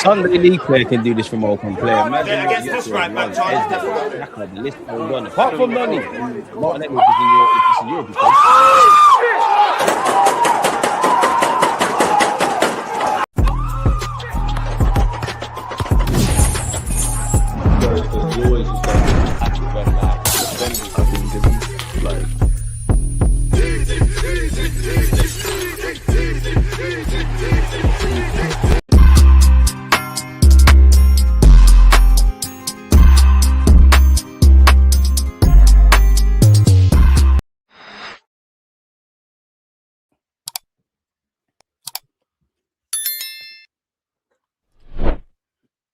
Sunday league player can do this from open play. Imagine Yeah, against this right back, the list goes on. Apart from Nani, Martinelli is in Europe.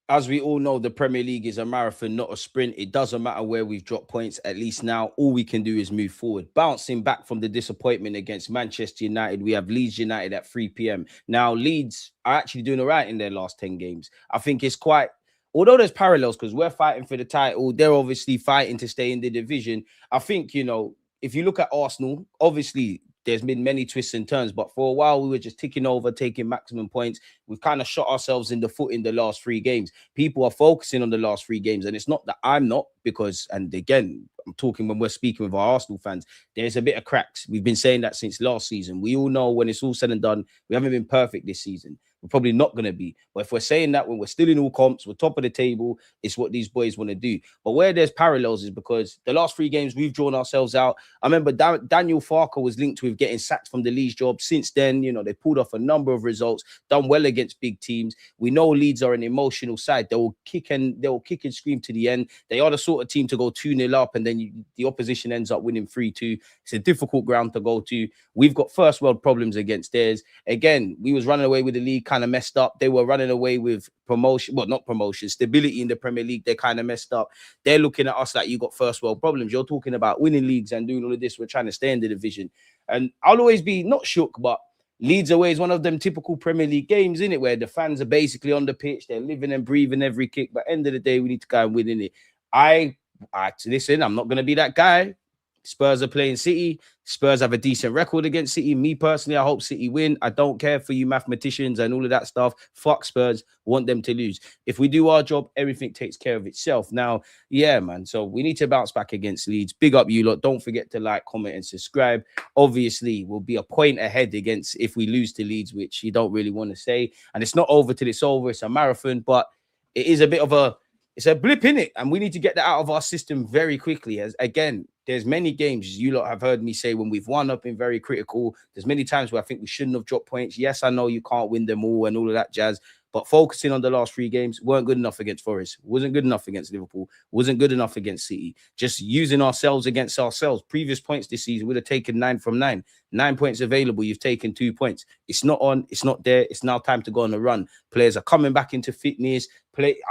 As we all know, the Premier League is a marathon, not a sprint. It doesn't matter where we've dropped points. At least now, all we can do is move forward. Bouncing back from the disappointment against Manchester United, we have Leeds United at 3 p.m. Now, Leeds are actually doing all right in their last 10 games. I think it's quite... Although there's parallels because we're fighting for the title, they're obviously fighting to stay in the division. I think, you know, if you look at Arsenal, obviously... There's been many twists and turns, but for a while we were just ticking over, taking maximum points. We've kind of shot ourselves in the foot in the last 3 games. People are focusing on the last 3 games, and it's not that I'm not, because, and again, I'm talking when we're speaking with our Arsenal fans, there's a bit of cracks. We've been saying that since last season. We all know when it's all said and done, we haven't been perfect this season. We're probably not going to be. But if we're saying that when we're still in all comps, we're top of the table, it's what these boys want to do. But where there's parallels is because the last 3 games, we've drawn ourselves out. I remember Daniel Farker was linked with getting sacked from the Leeds job. Since then, you know, they pulled off a number of results, done well against big teams. We know Leeds are an emotional side. They will kick and scream to the end. They are the sort of team to go 2-0 up and then the opposition ends up winning 3-2. It's a difficult ground to go to. We've got first world problems against theirs. Again, we was running away with the league, kind of messed up. They were running away with promotion, well, not promotion, stability in the Premier League. They kind of messed up. They're looking at us like you got first world problems. You're talking about winning leagues and doing all of this. We're trying to stay in the division. And I'll always be not shook, but Leeds away is one of them typical Premier League games, isn't it? Where the fans are basically on the pitch. They're living and breathing every kick. But end of the day, we need to go and win, innit? Listen, I'm not going to be that guy. Spurs are playing City. Spurs have a decent record against City. Me personally, I hope City win. I don't care for you mathematicians and all of that stuff. Fuck Spurs. Want them to lose. If we do our job, everything takes care of itself. Now, yeah, man. So we need to bounce back against Leeds. Big up you lot. Don't forget to like, comment, and subscribe. Obviously, we'll be a point ahead against if we lose to Leeds, which you don't really want to say. And it's not over till it's over. It's a marathon, but it is a bit of a... It's a blip in it, and we need to get that out of our system very quickly. As again, there's many games you lot have heard me say when we've won, I've been very critical. There's many times where I think we shouldn't have dropped points. Yes, I know you can't win them all and all of that jazz, but focusing on the last 3 games weren't good enough against Forest, wasn't good enough against Liverpool, wasn't good enough against City. Just using ourselves against ourselves. Previous points this season would have taken 9 from 9. 9 points available, you've taken 2 points. It's not on, it's not there. It's now time to go on a run. Players are coming back into fitness.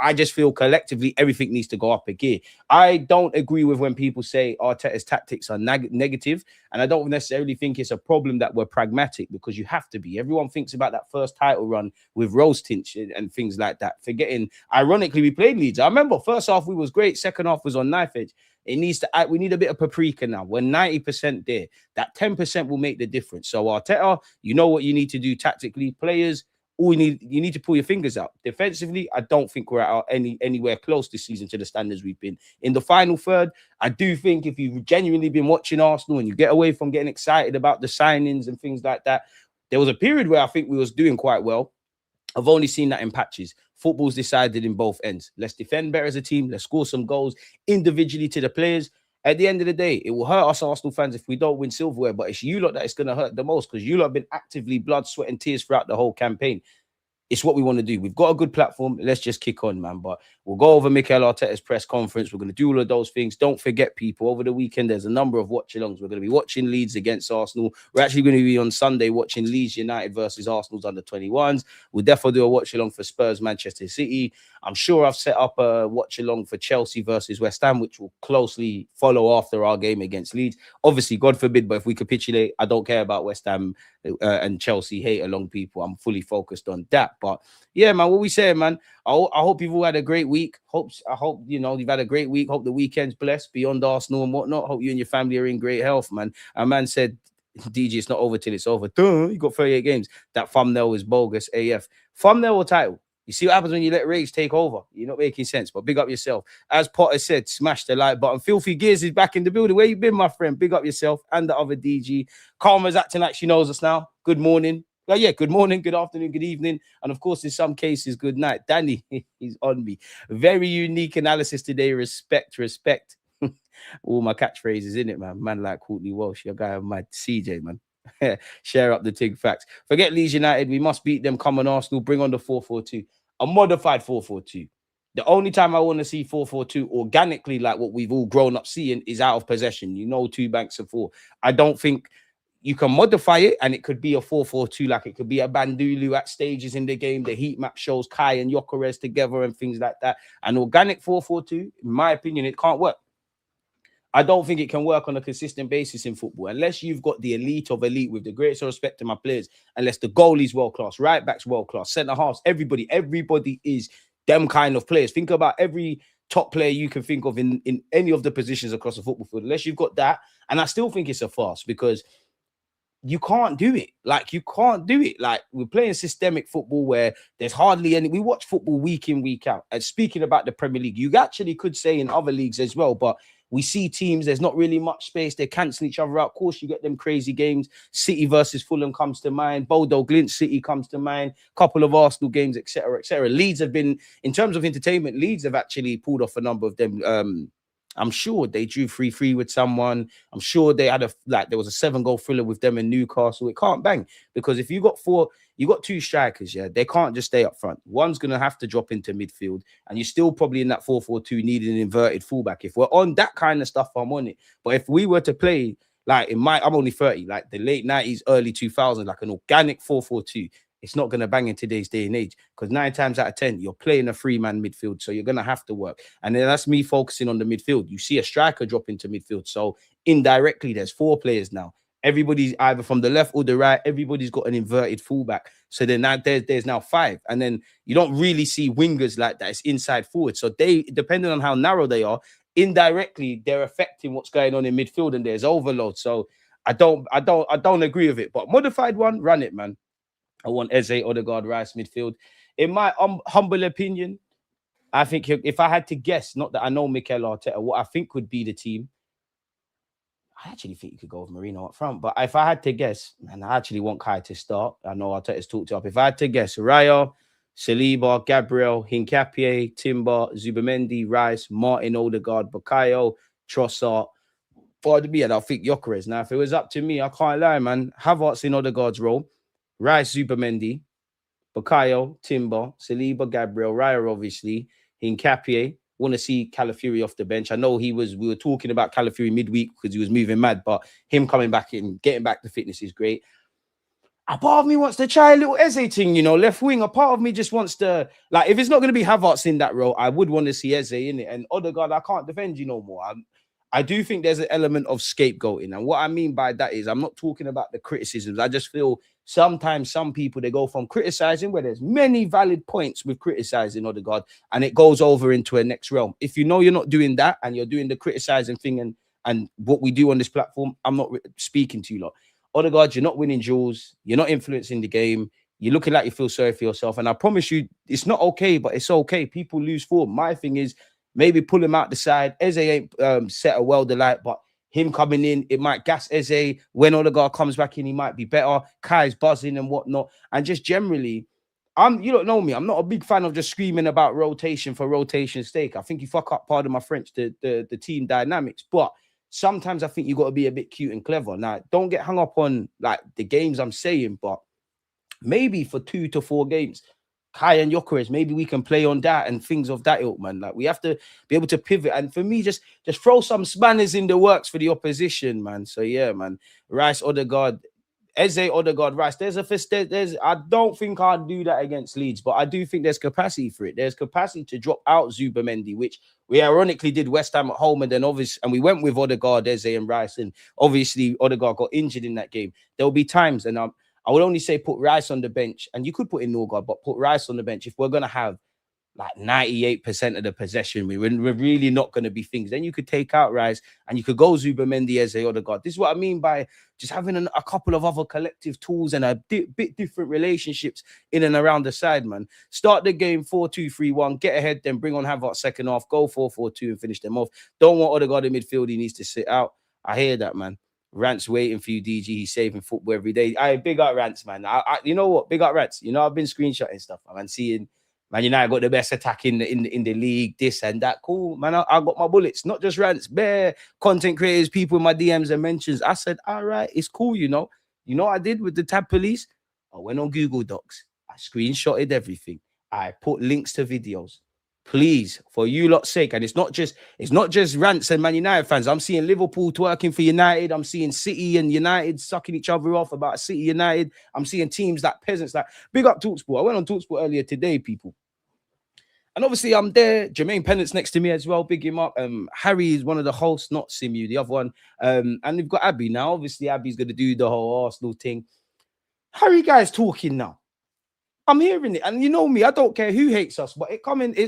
I just feel collectively everything needs to go up a gear. I don't agree with when people say Arteta's tactics are negative, and I don't necessarily think it's a problem that we're pragmatic, because you have to be. Everyone thinks about that first title run with Rose Tinch and things like that, forgetting, ironically, we played Leeds. I remember first half we was great, second half was on knife edge. It needs to we need a bit of paprika now. We're 90% there. That 10% will make the difference. So Arteta, you know what you need to do tactically. Players, all you need to pull your fingers out. Defensively, I don't think we're at anywhere close this season to the standards we've been. In the final third, I do think if you've genuinely been watching Arsenal and you get away from getting excited about the signings and things like that, there was a period where I think we was doing quite well. I've only seen that in patches. Football's decided in both ends. Let's defend better as a team. Let's score some goals individually to the players. At the end of the day, it will hurt us Arsenal fans if we don't win silverware, but it's you lot that it's going to hurt the most, because you lot have been actively blood, sweat, and tears throughout the whole campaign. It's what we want to do. We've got a good platform. Let's just kick on, man. But we'll go over Mikel Arteta's press conference. We're going to do all of those things. Don't forget, people, over the weekend, there's a number of watch-alongs. We're going to be watching Leeds against Arsenal. We're actually going to be on Sunday watching Leeds United versus Arsenal's under-21s. We'll definitely do a watch-along for Spurs, Manchester City. I'm sure I've set up a watch-along for Chelsea versus West Ham, which will closely follow after our game against Leeds. Obviously, God forbid, but if we capitulate, I don't care about West Ham and Chelsea hate-along people. I'm fully focused on that. But yeah, man, what we saying, man? I hope you've all had a great week. I hope you know you've had a great week. Hope the weekend's blessed beyond Arsenal and whatnot. Hope you and your family are in great health, man. A man said, DG, it's not over till it's over. Duh, you got 38 games. That thumbnail is bogus AF. Thumbnail or title? You see what happens when you let rage take over. You're not making sense, but big up yourself. As Potter said, smash the like button. Filthy Gears is back in the building. Where you been, my friend? Big up yourself and the other DG. Karma's acting like she knows us now. Good morning. Well, yeah, good morning, good afternoon, good evening, and of course, in some cases, good night. Danny, he's on me. Very unique analysis today. Respect, respect. All my catchphrases in it, man. Man like Courtney Walsh, your guy, my CJ, man. Share up the TIG facts. Forget Leeds United. We must beat them. Come on, Arsenal. Bring on the 4-4-2. A modified 4-4-2. The only time I want to see 4-4-2 organically, like what we've all grown up seeing, is out of possession. You know, 2 banks of 4. I don't think you can modify it, and it could be a 4-4-2, like it could be a Bandulu at stages in the game. The heat map shows Kai and Gyökeres together and things like that. An organic 4-4-2, in my opinion, it can't work. I don't think it can work on a consistent basis in football unless you've got the elite of elite, with the greatest respect to my players, unless the goalie's world class, right back's world class, centre halves, everybody is them kind of players. Think about every top player you can think of in any of the positions across the football field. Unless you've got that, and I still think it's a farce, because you can't do it. Like, you can't do it. Like, we're playing systemic football where there's hardly any. We watch football week in, week out. And speaking about the Premier League, you actually could say in other leagues as well, but we see teams, there's not really much space. They're cancelling each other out. Of course, you get them crazy games. City versus Fulham comes to mind. Bodo Glint City comes to mind. Couple of Arsenal games, etc., etc. Leeds have been, in terms of entertainment, Leeds have actually pulled off a number of them. I'm sure they drew 3-3 with someone. I'm sure they had there was a 7-goal thriller with them in Newcastle. It can't bang, because if you got 2 strikers, yeah, they can't just stay up front. One's going to have to drop into midfield, and you're still probably in that 4-4-2 needing an inverted fullback. If we're on that kind of stuff, I'm on it. But if we were to play, like, I'm only 30, like the late 90s, early 2000s, like an organic 4-4-2, it's not going to bang in today's day and age, because 9 times out of 10, you're playing a 3-man midfield. So you're going to have to work. And then that's me focusing on the midfield. You see a striker drop into midfield. So indirectly, there's 4 players now. Everybody's either from the left or the right. Everybody's got an inverted fullback. So then now there's now 5. And then you don't really see wingers like that. It's inside forward. So they, depending on how narrow they are, indirectly, they're affecting what's going on in midfield, and there's overload. So I don't agree with it. But modified one, run it, man. I want Eze, Odegaard, Rice midfield. In my humble opinion, I think if I had to guess, not that I know Mikel Arteta, what I think would be the team, I actually think you could go with Marino up front. But if I had to guess, and I actually want Kai to start, I know Arteta's talked up. If I had to guess, Raya, Saliba, Gabriel, Hincapié, Timber, Zubamendi, Rice, Martin, Odegaard, Bukayo, Trossard. Pardon me, and I think Gyökeres. Now, if it was up to me, I can't lie, man. Havertz in Odegaard's role. Rice, Zubamendi, Bukayo, Timber, Saliba, Gabriel, Raya, obviously, Hincapié. Want to see Calafiori off the bench. I know we were talking about Calafiori midweek because he was moving mad, but him coming back in, getting back to fitness is great. A part of me wants to try a little Eze thing, left wing. A part of me just wants to, like, if it's not going to be Havertz in that role, I would want to see Eze in it. And Odegaard, I can't defend you no more. I do think there's an element of scapegoating. And what I mean by that is, I'm not talking about the criticisms. I just feel sometimes some people, they go from criticizing, where there's many valid points with criticizing Odegaard, and it goes over into a next realm. If you know you're not doing that, and you're doing the criticizing thing and what we do on this platform, I'm not speaking to you lot. Odegaard, you're not winning duels. You're not influencing the game. You're looking like you feel sorry for yourself. And I promise you, it's not okay, but it's okay. People lose form. My thing is, maybe pull him out the side. Eze ain't set a world of light, but him coming in, it might gas Eze. When Odegaard comes back in, he might be better. Kai's buzzing and whatnot. And just generally, you don't know me. I'm not a big fan of just screaming about rotation for rotation's sake. I think you fuck up, pardon my French, the team dynamics. But sometimes I think you got to be a bit cute and clever. Now, don't get hung up on like the games I'm saying, but maybe for 2 to 4 games, Kai and Gyökeres, maybe we can play on that and things of that ilk, man. Like, we have to be able to pivot. And for me, just throw some spanners in the works for the opposition, man. So yeah, man. Rice, Odegaard, Eze, Odegaard, Rice. I don't think I'd do that against Leeds, but I do think there's capacity for it. There's capacity to drop out Zubamendi, which we ironically did West Ham at home, and then obviously, and we went with Odegaard, Eze, and Rice, and obviously Odegaard got injured in that game. There'll be times, and I would only say put Rice on the bench, and you could put in Norgard, but put Rice on the bench if we're going to have like 98% of the possession. We're really not going to be things. Then you could take out Rice and you could go Zubimendi as a other guard. This is what I mean by just having a couple of other collective tools and a bit different relationships in and around the side, man. Start the game 4-2-3-1, get ahead, then bring on Havertz second half, go 4-4-2 and finish them off. Don't want Odegaard in midfield. He needs to sit out. I hear that, man. Rants waiting for you, DG. He's saving football every day. I big up Rants, man. You know what? Big up Rants. You know, I've been screenshotting stuff. I'm seeing Man United got the best attack in the league, this and that. Cool, man. I got my bullets, not just Rants, bare content creators, people in my DMs and mentions. I said, all right, it's cool, you know. You know what I did with the tab police? I went on Google Docs. I screenshotted everything. I put links to videos. Please, for you lot's sake, and it's not just Rants and Man United fans. I'm seeing Liverpool twerking for United. I'm seeing City and United sucking each other off about City United. I'm seeing teams like peasants. Like, big up TalkSport. I went on TalkSport earlier today, people. And obviously, I'm there. Jermaine Pennant's next to me as well. Big him up. Harry is one of the hosts, not Simu, the other one. And we've got Abby now. Obviously, Abby's going to do the whole Arsenal thing. Harry guy's talking now. I'm hearing it, and you know me, I don't care who hates us, but it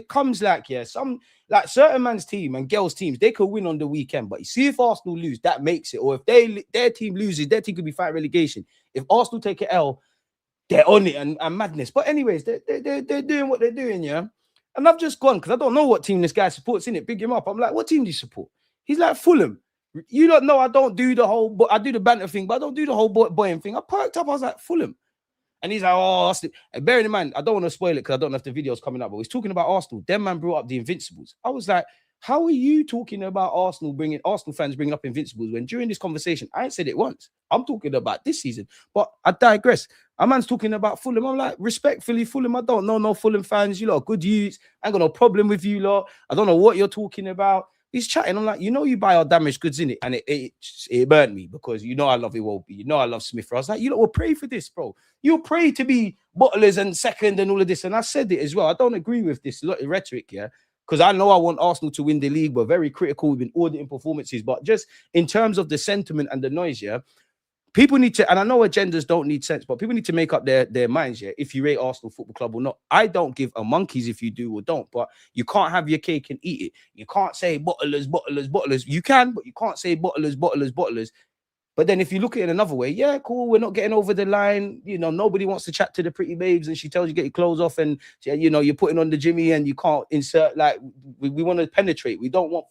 comes like, yeah, some like certain man's team and girls' teams, they could win on the weekend, but you see if Arsenal lose, that makes it. Or if their team loses, their team could be fighting relegation. If Arsenal take an L, they're on it and madness. But anyways, they're doing what they're doing, yeah. And I've just gone because I don't know what team this guy supports in it. Big him up. I'm like, what team do you support? He's like Fulham. You don't know I don't do the whole, I do the banter thing, but I don't do the whole boying thing. I perked up. I was like, Fulham. And he's like, oh, Arsenal. And bearing in mind, I don't want to spoil it because I don't know if the video's coming up, but he's talking about Arsenal. Them man brought up the Invincibles. I was like, how are you talking about Arsenal fans bringing up Invincibles when during this conversation, I ain't said it once. I'm talking about this season, but I digress. A man's talking about Fulham. I'm like, respectfully, Fulham, I don't know no Fulham fans. You lot are good youths. I ain't got no problem with you lot. I don't know what you're talking about. He's chatting. I'm like, you know, you buy our damaged goods in it, and it burnt me because you know I love Iwobi. You know I love Smith. I was like, you lot will pray for this, bro. You'll pray to be bottlers and second and all of this. And I said it as well. I don't agree with this rhetoric, yeah, because I know I want Arsenal to win the league. We're very critical. We've been auditing performances, but just in terms of the sentiment and the noise, yeah, people need to, and I know agendas don't need sense, but people need to make up their minds, yeah, if you rate Arsenal Football Club or not. I don't give a monkeys if you do or don't, but you can't have your cake and eat it. You can't say bottlers. You can, but you can't say bottlers. But then if you look at it another way, yeah, cool, we're not getting over the line. You know, nobody wants to chat to the pretty babes and she tells you get your clothes off and, you know, you're putting on the Jimmy and you can't insert, like, we want to penetrate. We don't want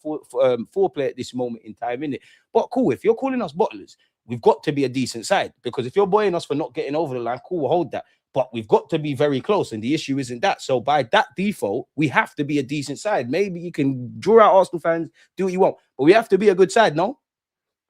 foreplay at this moment in time, innit? But cool, if you're calling us bottlers, we've got to be a decent side, because if you're boying us for not getting over the line, cool, we'll hold that. But we've got to be very close, and the issue isn't that. So by that default, we have to be a decent side. Maybe you can draw out Arsenal fans, do what you want, but we have to be a good side, no?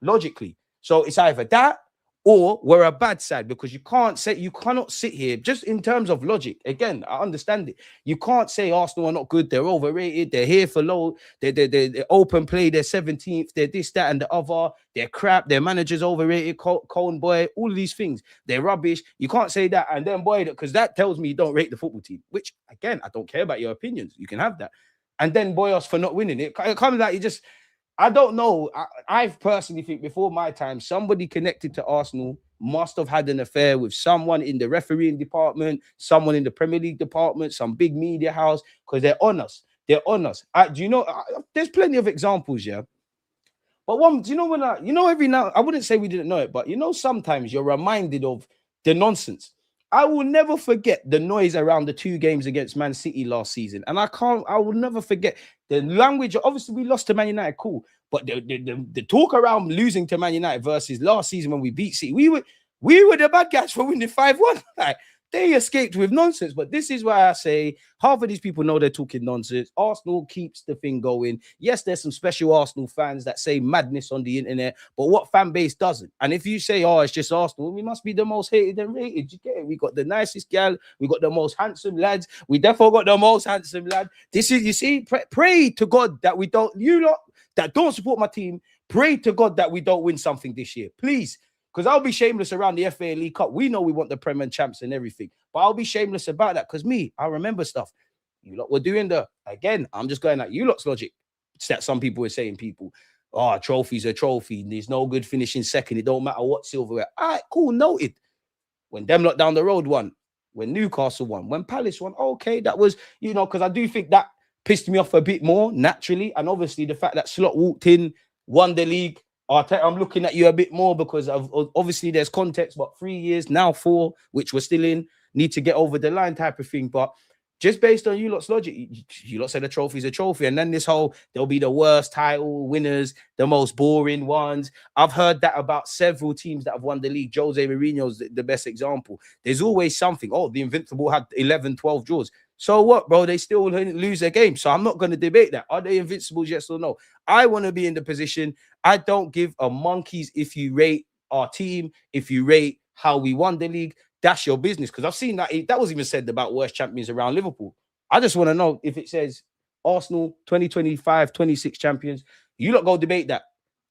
Logically. So it's either that or we're a bad side, because you cannot sit here just in terms of logic. Again, I understand it. You can't say Arsenal are not good. They're overrated. They're here for low. They're open play. They're 17th. They're this, that, and the other. They're crap. Their manager's overrated. Cone boy, all of these things. They're rubbish. You can't say that. And then boy, because that tells me you don't rate the football team, which again, I don't care about your opinions. You can have that. And then boy us for not winning. It comes like you just, I don't know. I personally think before my time, somebody connected to Arsenal must have had an affair with someone in the refereeing department, someone in the Premier League department, some big media house, because they're on us. They're on us. Do you know, there's plenty of examples, yeah? But one, do you know when every now, I wouldn't say we didn't know it, but you know, sometimes you're reminded of the nonsense. I will never forget the noise around the 2 games against Man City last season. And I will never forget the language. Obviously, we lost to Man United, cool. But the talk around losing to Man United versus last season when we beat City, we were the bad guys for winning 5-1. Like, they escaped with nonsense. But this is why I say half of these people know they're talking nonsense. Arsenal keeps the thing going. Yes, there's some special Arsenal fans that say madness on the internet, but what fan base doesn't? And if you say, oh, it's just Arsenal, we must be the most hated and rated. You get it? We got the nicest gal. We got the most handsome lads. We definitely got the most handsome lad. This is, you see, pray to God that we don't, you lot that don't support my team, pray to God that we don't win something this year. Please. Because I'll be shameless around the FA League Cup. We know we want the Premier champs and everything. But I'll be shameless about that because I remember stuff. You lot were doing again, I'm just going at you lot's logic. It's that some people were saying, a trophy's a trophy. There's no good finishing second. It don't matter what silverware. All right, cool, noted. When them lot down the road won, when Newcastle won, when Palace won. Okay, that was, because I do think that pissed me off a bit more naturally. And obviously the fact that Slot walked in, won the league. I'm looking at you a bit more because obviously there's context, but 3 years, now 4, which we're still in, need to get over the line type of thing. But just based on you lot's logic, you lot said a trophy's a trophy. And then this whole, there'll be the worst title winners, the most boring ones. I've heard that about several teams that have won the league. Jose Mourinho's the best example. There's always something. Oh, the Invincible had 11, 12 draws. So what, bro? They still lose their game. So I'm not going to debate that. Are they invincible, yes or no? I want to be in the position. I don't give a monkeys if you rate our team, if you rate how we won the league. That's your business. Because I've seen that was even said about worst champions around Liverpool. I just want to know if it says Arsenal 2025, 26 champions. You lot go debate that.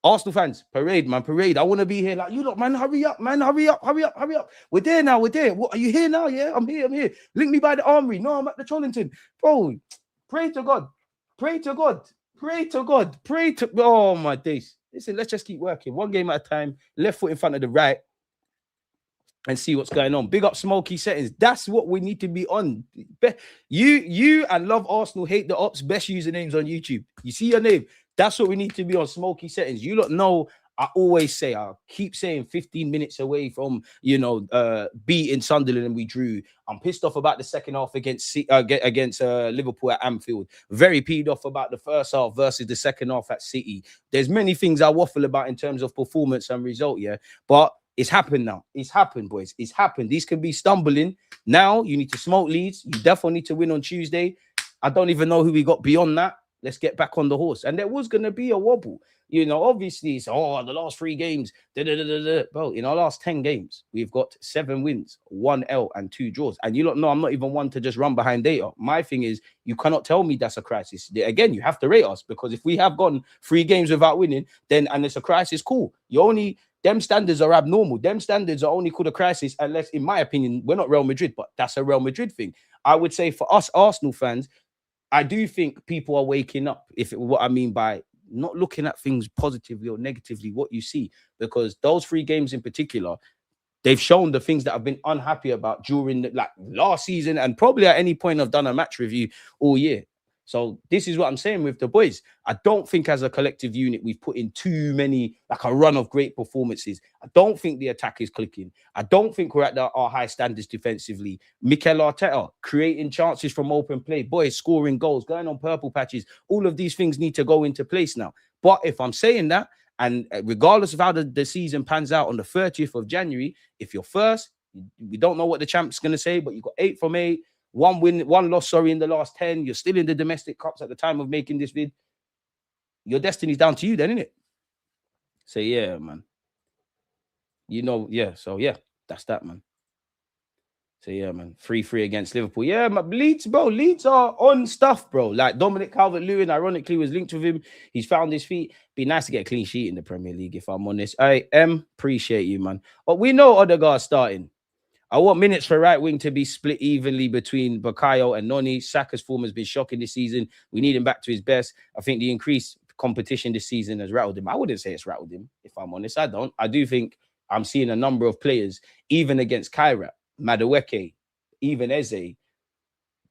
Arsenal fans, parade, man, parade. I want to be here. Like, you lot, man, hurry up, man, hurry up, hurry up, hurry up. We're there now, we're there. What, are you here now? Yeah, I'm here, I'm here. Link me by the Armory. No, I'm at the Trollington. Bro, pray to God. Pray to God. Pray to God. Pray to... Oh, my days. Listen, let's just keep working. One game at a time. Left foot in front of the right. And see what's going on. Big up Smoky Settings. That's what we need to be on. You and Love Arsenal Hate the Ops. Best usernames on YouTube. You see your name. That's what we need to be on. Smoky Settings. You lot know. I always say, I keep saying 15 minutes away from, beating Sunderland and we drew. I'm pissed off about the second half against Liverpool at Anfield. Very peed off about the first half versus the second half at City. There's many things I waffle about in terms of performance and result, yeah. But it's happened now. It's happened, boys. It's happened. These can be stumbling. Now you need to smoke Leeds. You definitely need to win on Tuesday. I don't even know who we got beyond that. Let's get back on the horse. And there was going to be a wobble. Obviously, it's, the last 3 games. Bro, in our last 10 games, we've got 7 wins, 1 L and 2 draws. And you lot know I'm not even one to just run behind data. My thing is, you cannot tell me that's a crisis. Again, you have to rate us, because if we have gone 3 games without winning, and it's a crisis, cool. Them standards are abnormal. Them standards are only called a crisis unless, in my opinion, we're not Real Madrid, but that's a Real Madrid thing. I would say for us Arsenal fans, I do think people are waking up, what I mean by not looking at things positively or negatively, what you see, because those 3 games in particular, they've shown the things that I've been unhappy about during last season, and probably at any point I've done a match review all year. So this is what I'm saying with the boys. I don't think as a collective unit we've put in too many, a run of great performances. I don't think the attack is clicking. I don't think we're at our high standards defensively. Mikel Arteta creating chances from open play, boys scoring goals, going on purple patches. All of these things need to go into place now. But if I'm saying that, and regardless of how the season pans out on the 30th of January, if you're first, we don't know what the champ's going to say, but you've got 8 from 8. 1 win, 1 loss, in the last 10. You're still in the domestic cups at the time of making this vid. Your destiny's down to you then, innit? So, yeah, man. Yeah. So, yeah, that's that, man. So, yeah, man. 3-3 against Liverpool. Yeah, man. Leeds, bro. Leeds are on stuff, bro. Like Dominic Calvert-Lewin, ironically, was linked with him. He's found his feet. Be nice to get a clean sheet in the Premier League, if I'm honest. Hey, appreciate you, man. But we know Odegaard's starting. I want minutes for right wing to be split evenly between Bukayo and Noni. Saka's form has been shocking this season. We need him back to his best. I think the increased competition this season has rattled him. I wouldn't say it's rattled him, if I'm honest. I don't. I do think I'm seeing a number of players, even against Kairat, Madueke, even Eze,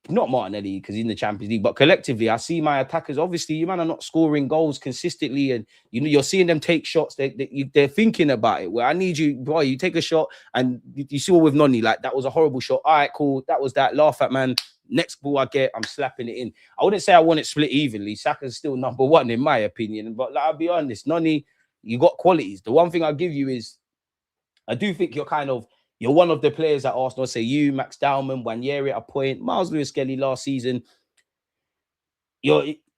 not Martinelli because he's in the Champions League, but collectively, I see my attackers. Obviously, you man are not scoring goals consistently, and you're seeing them take shots. They're thinking about it. Where I need you, boy, you take a shot, and you see what with Noni, like that was a horrible shot. All right, cool, that was that. Laugh at, man. Next ball I get, I'm slapping it in. I wouldn't say I want it split evenly. Saka's still number 1 in my opinion, but I'll be honest, Noni, you got qualities. The one thing I'll give you is, I do think you're one of the players at Arsenal. Say you, Max Dowman, Wanyeri at a point, Miles Lewis-Skelly last season.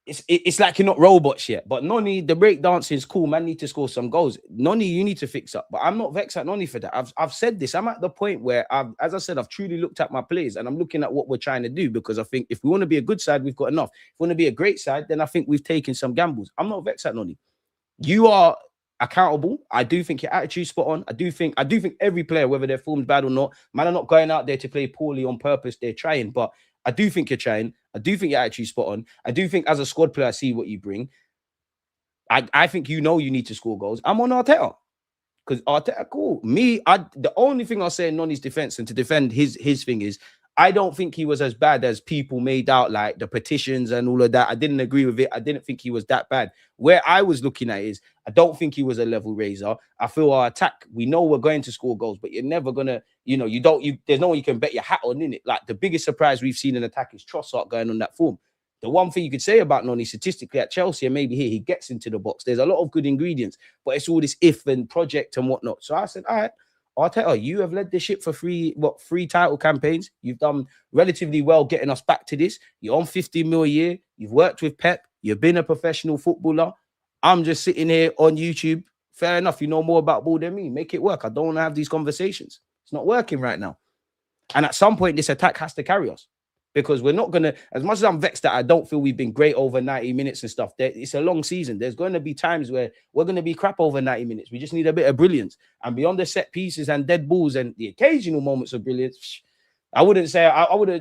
It's like you're not robots yet. But Noni, the breakdancing is cool. Man, need to score some goals. Noni, you need to fix up. But I'm not vexed at Noni for that. I've said this. I'm at the point where as I said, I've truly looked at my players and I'm looking at what we're trying to do, because I think if we want to be a good side, we've got enough. If we want to be a great side, then I think we've taken some gambles. I'm not vexed at Noni. You are accountable. I do think your attitude's spot on. I do think every player, whether their form's bad or not, man, are not going out there to play poorly on purpose. They're trying, but I do think you're trying. I do think your attitude's spot on. I do think as a squad player, I see what you bring. I think you need to score goals. I'm on Arteta. Because Arteta, cool. The only thing I'll say in Noni's defense and to defend his thing is, I don't think he was as bad as people made out, like the petitions and all of that. I didn't agree with it. I didn't think he was that bad. Where I was looking at is, I don't think he was a level raiser. I feel our attack, we know we're going to score goals, but you're never gonna, there's no one you can bet your hat on in it. Like the biggest surprise we've seen in attack is Trossard going on that form. The one thing you could say about Noni statistically at Chelsea, and maybe here, he gets into the box. There's a lot of good ingredients, but it's all this if and project and whatnot. So I said, all right, Arteta, you have led the ship for three title campaigns. You've done relatively well getting us back to this. You're on 50 mil a year. You've worked with Pep. You've been a professional footballer. I'm just sitting here on YouTube. Fair enough. You know more about ball than me. Make it work. I don't want to have these conversations. It's not working right now. And at some point, this attack has to carry us. Because we're not going to, as much as I'm vexed that I don't feel we've been great over 90 minutes and stuff, it's a long season. There's going to be times where we're going to be crap over 90 minutes. We just need a bit of brilliance. And beyond the set pieces and dead balls and the occasional moments of brilliance, I wouldn't say like I want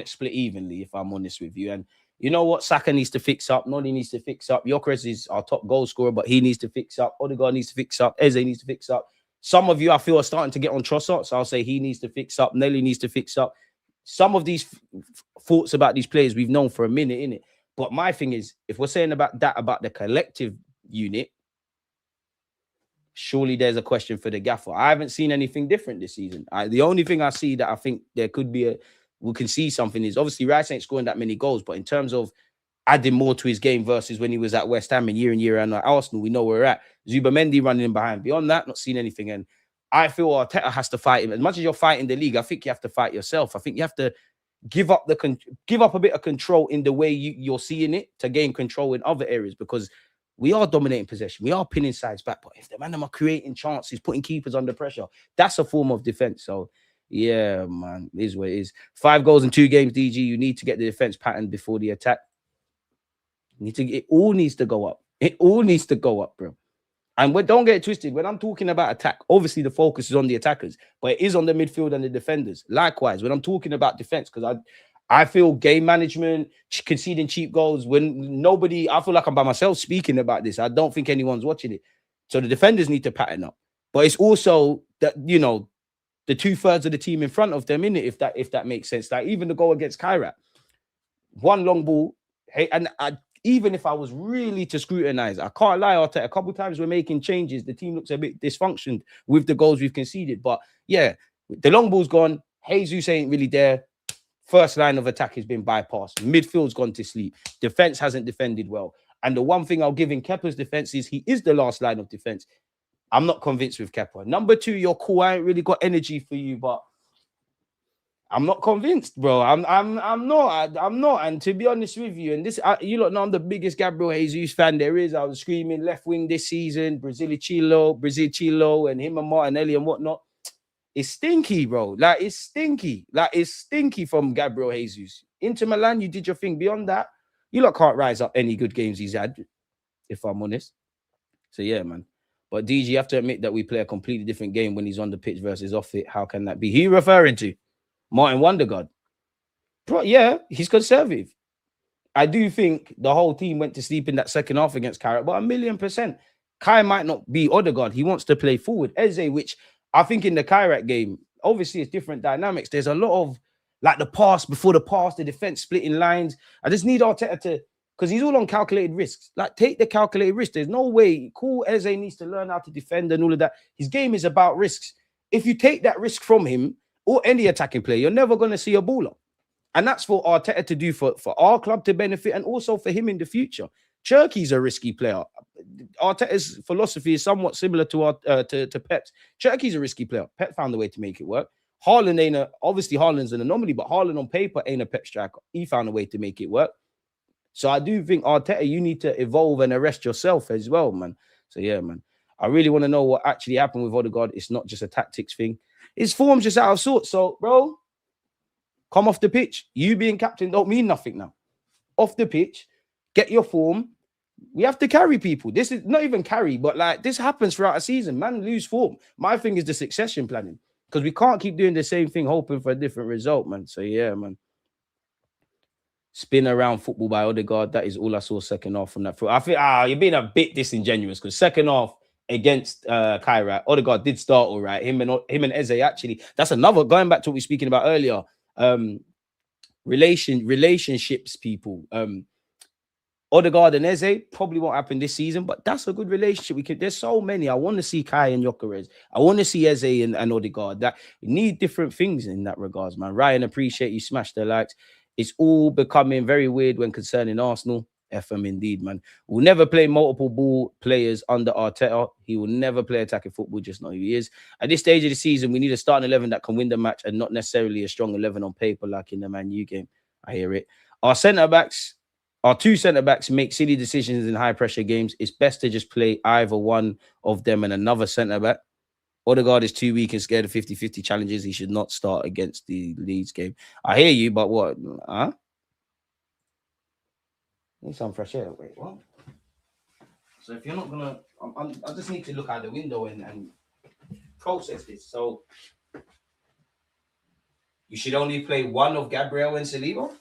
it split evenly, if I'm honest with you. And you know what? Saka needs to fix up. Noni needs to fix up. Gyökeres is our top goal scorer, but he needs to fix up. Odegaard needs to fix up. Eze needs to fix up. Some of you, I feel, are starting to get on Trossard, so I'll say he needs to fix up. Nelly needs to fix up. Some of these thoughts about these players we've known for a minute, innit? But my thing is, if we're saying about the collective unit, surely there's a question for the gaffer. I haven't seen anything different this season. The only thing I see that I think there could be we can see something is, obviously Rice ain't scoring that many goals, but in terms of adding more to his game versus when he was at West Ham and year and at Arsenal, we know where we're at. Zubamendi running in behind. Beyond that, not seen anything. And I feel Arteta has to fight him. As much as you're fighting the league, I think you have to fight yourself. I think you have to give up a bit of control in the way you're seeing it to gain control in other areas, because we are dominating possession. We are pinning sides back. But if the man are creating chances, putting keepers under pressure, that's a form of defense. So yeah, man, it is what it is. 5 goals in 2 games, DG. You need to get the defense pattern before the attack. It all needs to go up. It all needs to go up, bro. And don't get it twisted. When I'm talking about attack, obviously the focus is on the attackers, but it is on the midfield and the defenders. Likewise, when I'm talking about defense, because I feel game management, conceding cheap goals, I feel like I'm by myself speaking about this. I don't think anyone's watching it. So the defenders need to pattern up. But it's also that, the 2/3 of the team in front of them, innit? If that makes sense. Like even the goal against Kairat, one long ball. Hey, and even if I was really to scrutinize, I can't lie, Arteta, a couple of times we're making changes. The team looks a bit dysfunctioned with the goals we've conceded. But yeah, the long ball's gone. Jesus ain't really there. First line of attack has been bypassed. Midfield's gone to sleep. Defense hasn't defended well. And the one thing I'll give in Kepa's defense is he is the last line of defense. I'm not convinced with Kepa. Number 2, you're cool. I ain't really got energy for you, but I'm not convinced, bro. I'm not. And to be honest with you, and this, you lot know I'm the biggest Gabriel Jesus fan there is. I was screaming left wing this season, Brazil Chilo, and him and Martinelli and whatnot. It's stinky, bro. Like it's stinky from Gabriel Jesus. Inter Milan, you did your thing. Beyond that, you lot can't rise up any good games he's had, if I'm honest. So yeah, man. But DG, you have to admit that we play a completely different game when he's on the pitch versus off it. How can that be? Who are you referring to? Martin Wondergaard. Bro, yeah, he's conservative. I do think the whole team went to sleep in that second half against Carrot, but 1,000,000%. Kai might not be Odegaard. He wants to play forward. Eze, which I think in the Kairat game, obviously it's different dynamics. There's a lot of, like the pass, before the pass, the defense splitting lines. I just need Arteta to, because he's all on calculated risks. Like, take the calculated risk. There's no way. Cool, Eze needs to learn how to defend and all of that. His game is about risks. If you take that risk from him, or any attacking player, you're never going to see a baller. And that's for Arteta to do for our club to benefit, and also for him in the future. Cherky's a risky player. Arteta's philosophy is somewhat similar to Pep's. Cherky's a risky player. Pep found a way to make it work. Haaland obviously Haaland's an anomaly, but Haaland on paper ain't a Pep striker. He found a way to make it work. So I do think, Arteta, you need to evolve and arrest yourself as well, man. So yeah, man. I really want to know what actually happened with Odegaard. It's not just a tactics thing. His form's just out of sorts. So, bro, come off the pitch. You being captain don't mean nothing now. Off the pitch, get your form. We have to carry people. This is not even carry, but like this happens throughout a season. Man, lose form. My thing is the succession planning, because we can't keep doing the same thing hoping for a different result, man. So, yeah, man. Spin around football by Odegaard. That is all I saw second half from that. I think you're being a bit disingenuous because second half against Kai, right? Odegaard did start all right. Him and Eze actually. That's another going back to what we were speaking about earlier. Relationships, people. Odegaard and Eze probably won't happen this season, but that's a good relationship. There's so many. I want to see Kai and Gyökeres. I want to see Eze and Odegaard. That we need different things in that regards, man. Ryan, appreciate you. Smash the likes. It's all becoming very weird when concerning Arsenal. FM indeed, man. We'll never play multiple ball players under Arteta. He will never play attacking football, just know who he is. At this stage of the season, we need a starting 11 that can win the match and not necessarily a strong 11 on paper like in the Man U game. I hear it. Our two centre-backs make silly decisions in high-pressure games. It's best to just play either one of them and another centre-back. Odegaard is too weak and scared of 50-50 challenges. He should not start against the Leeds game. I hear you, but what? Need some fresh air. Wait, what? So if you're not going to... I just need to look out the window and process this. So you should only play one of Gabriel and Saliba? Do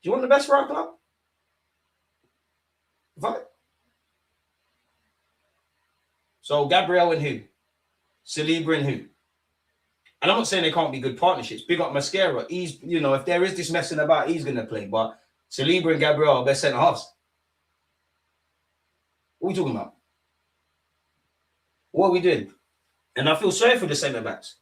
you want the best for our club? What? So Gabriel and who? Saliba and who? And I'm not saying they can't be good partnerships. Big up Mascara. He's, if there is this messing about, he's going to play. But Saliba and Gabriel are best centre halves. What are we talking about? What are we doing? And I feel sorry for the centre backs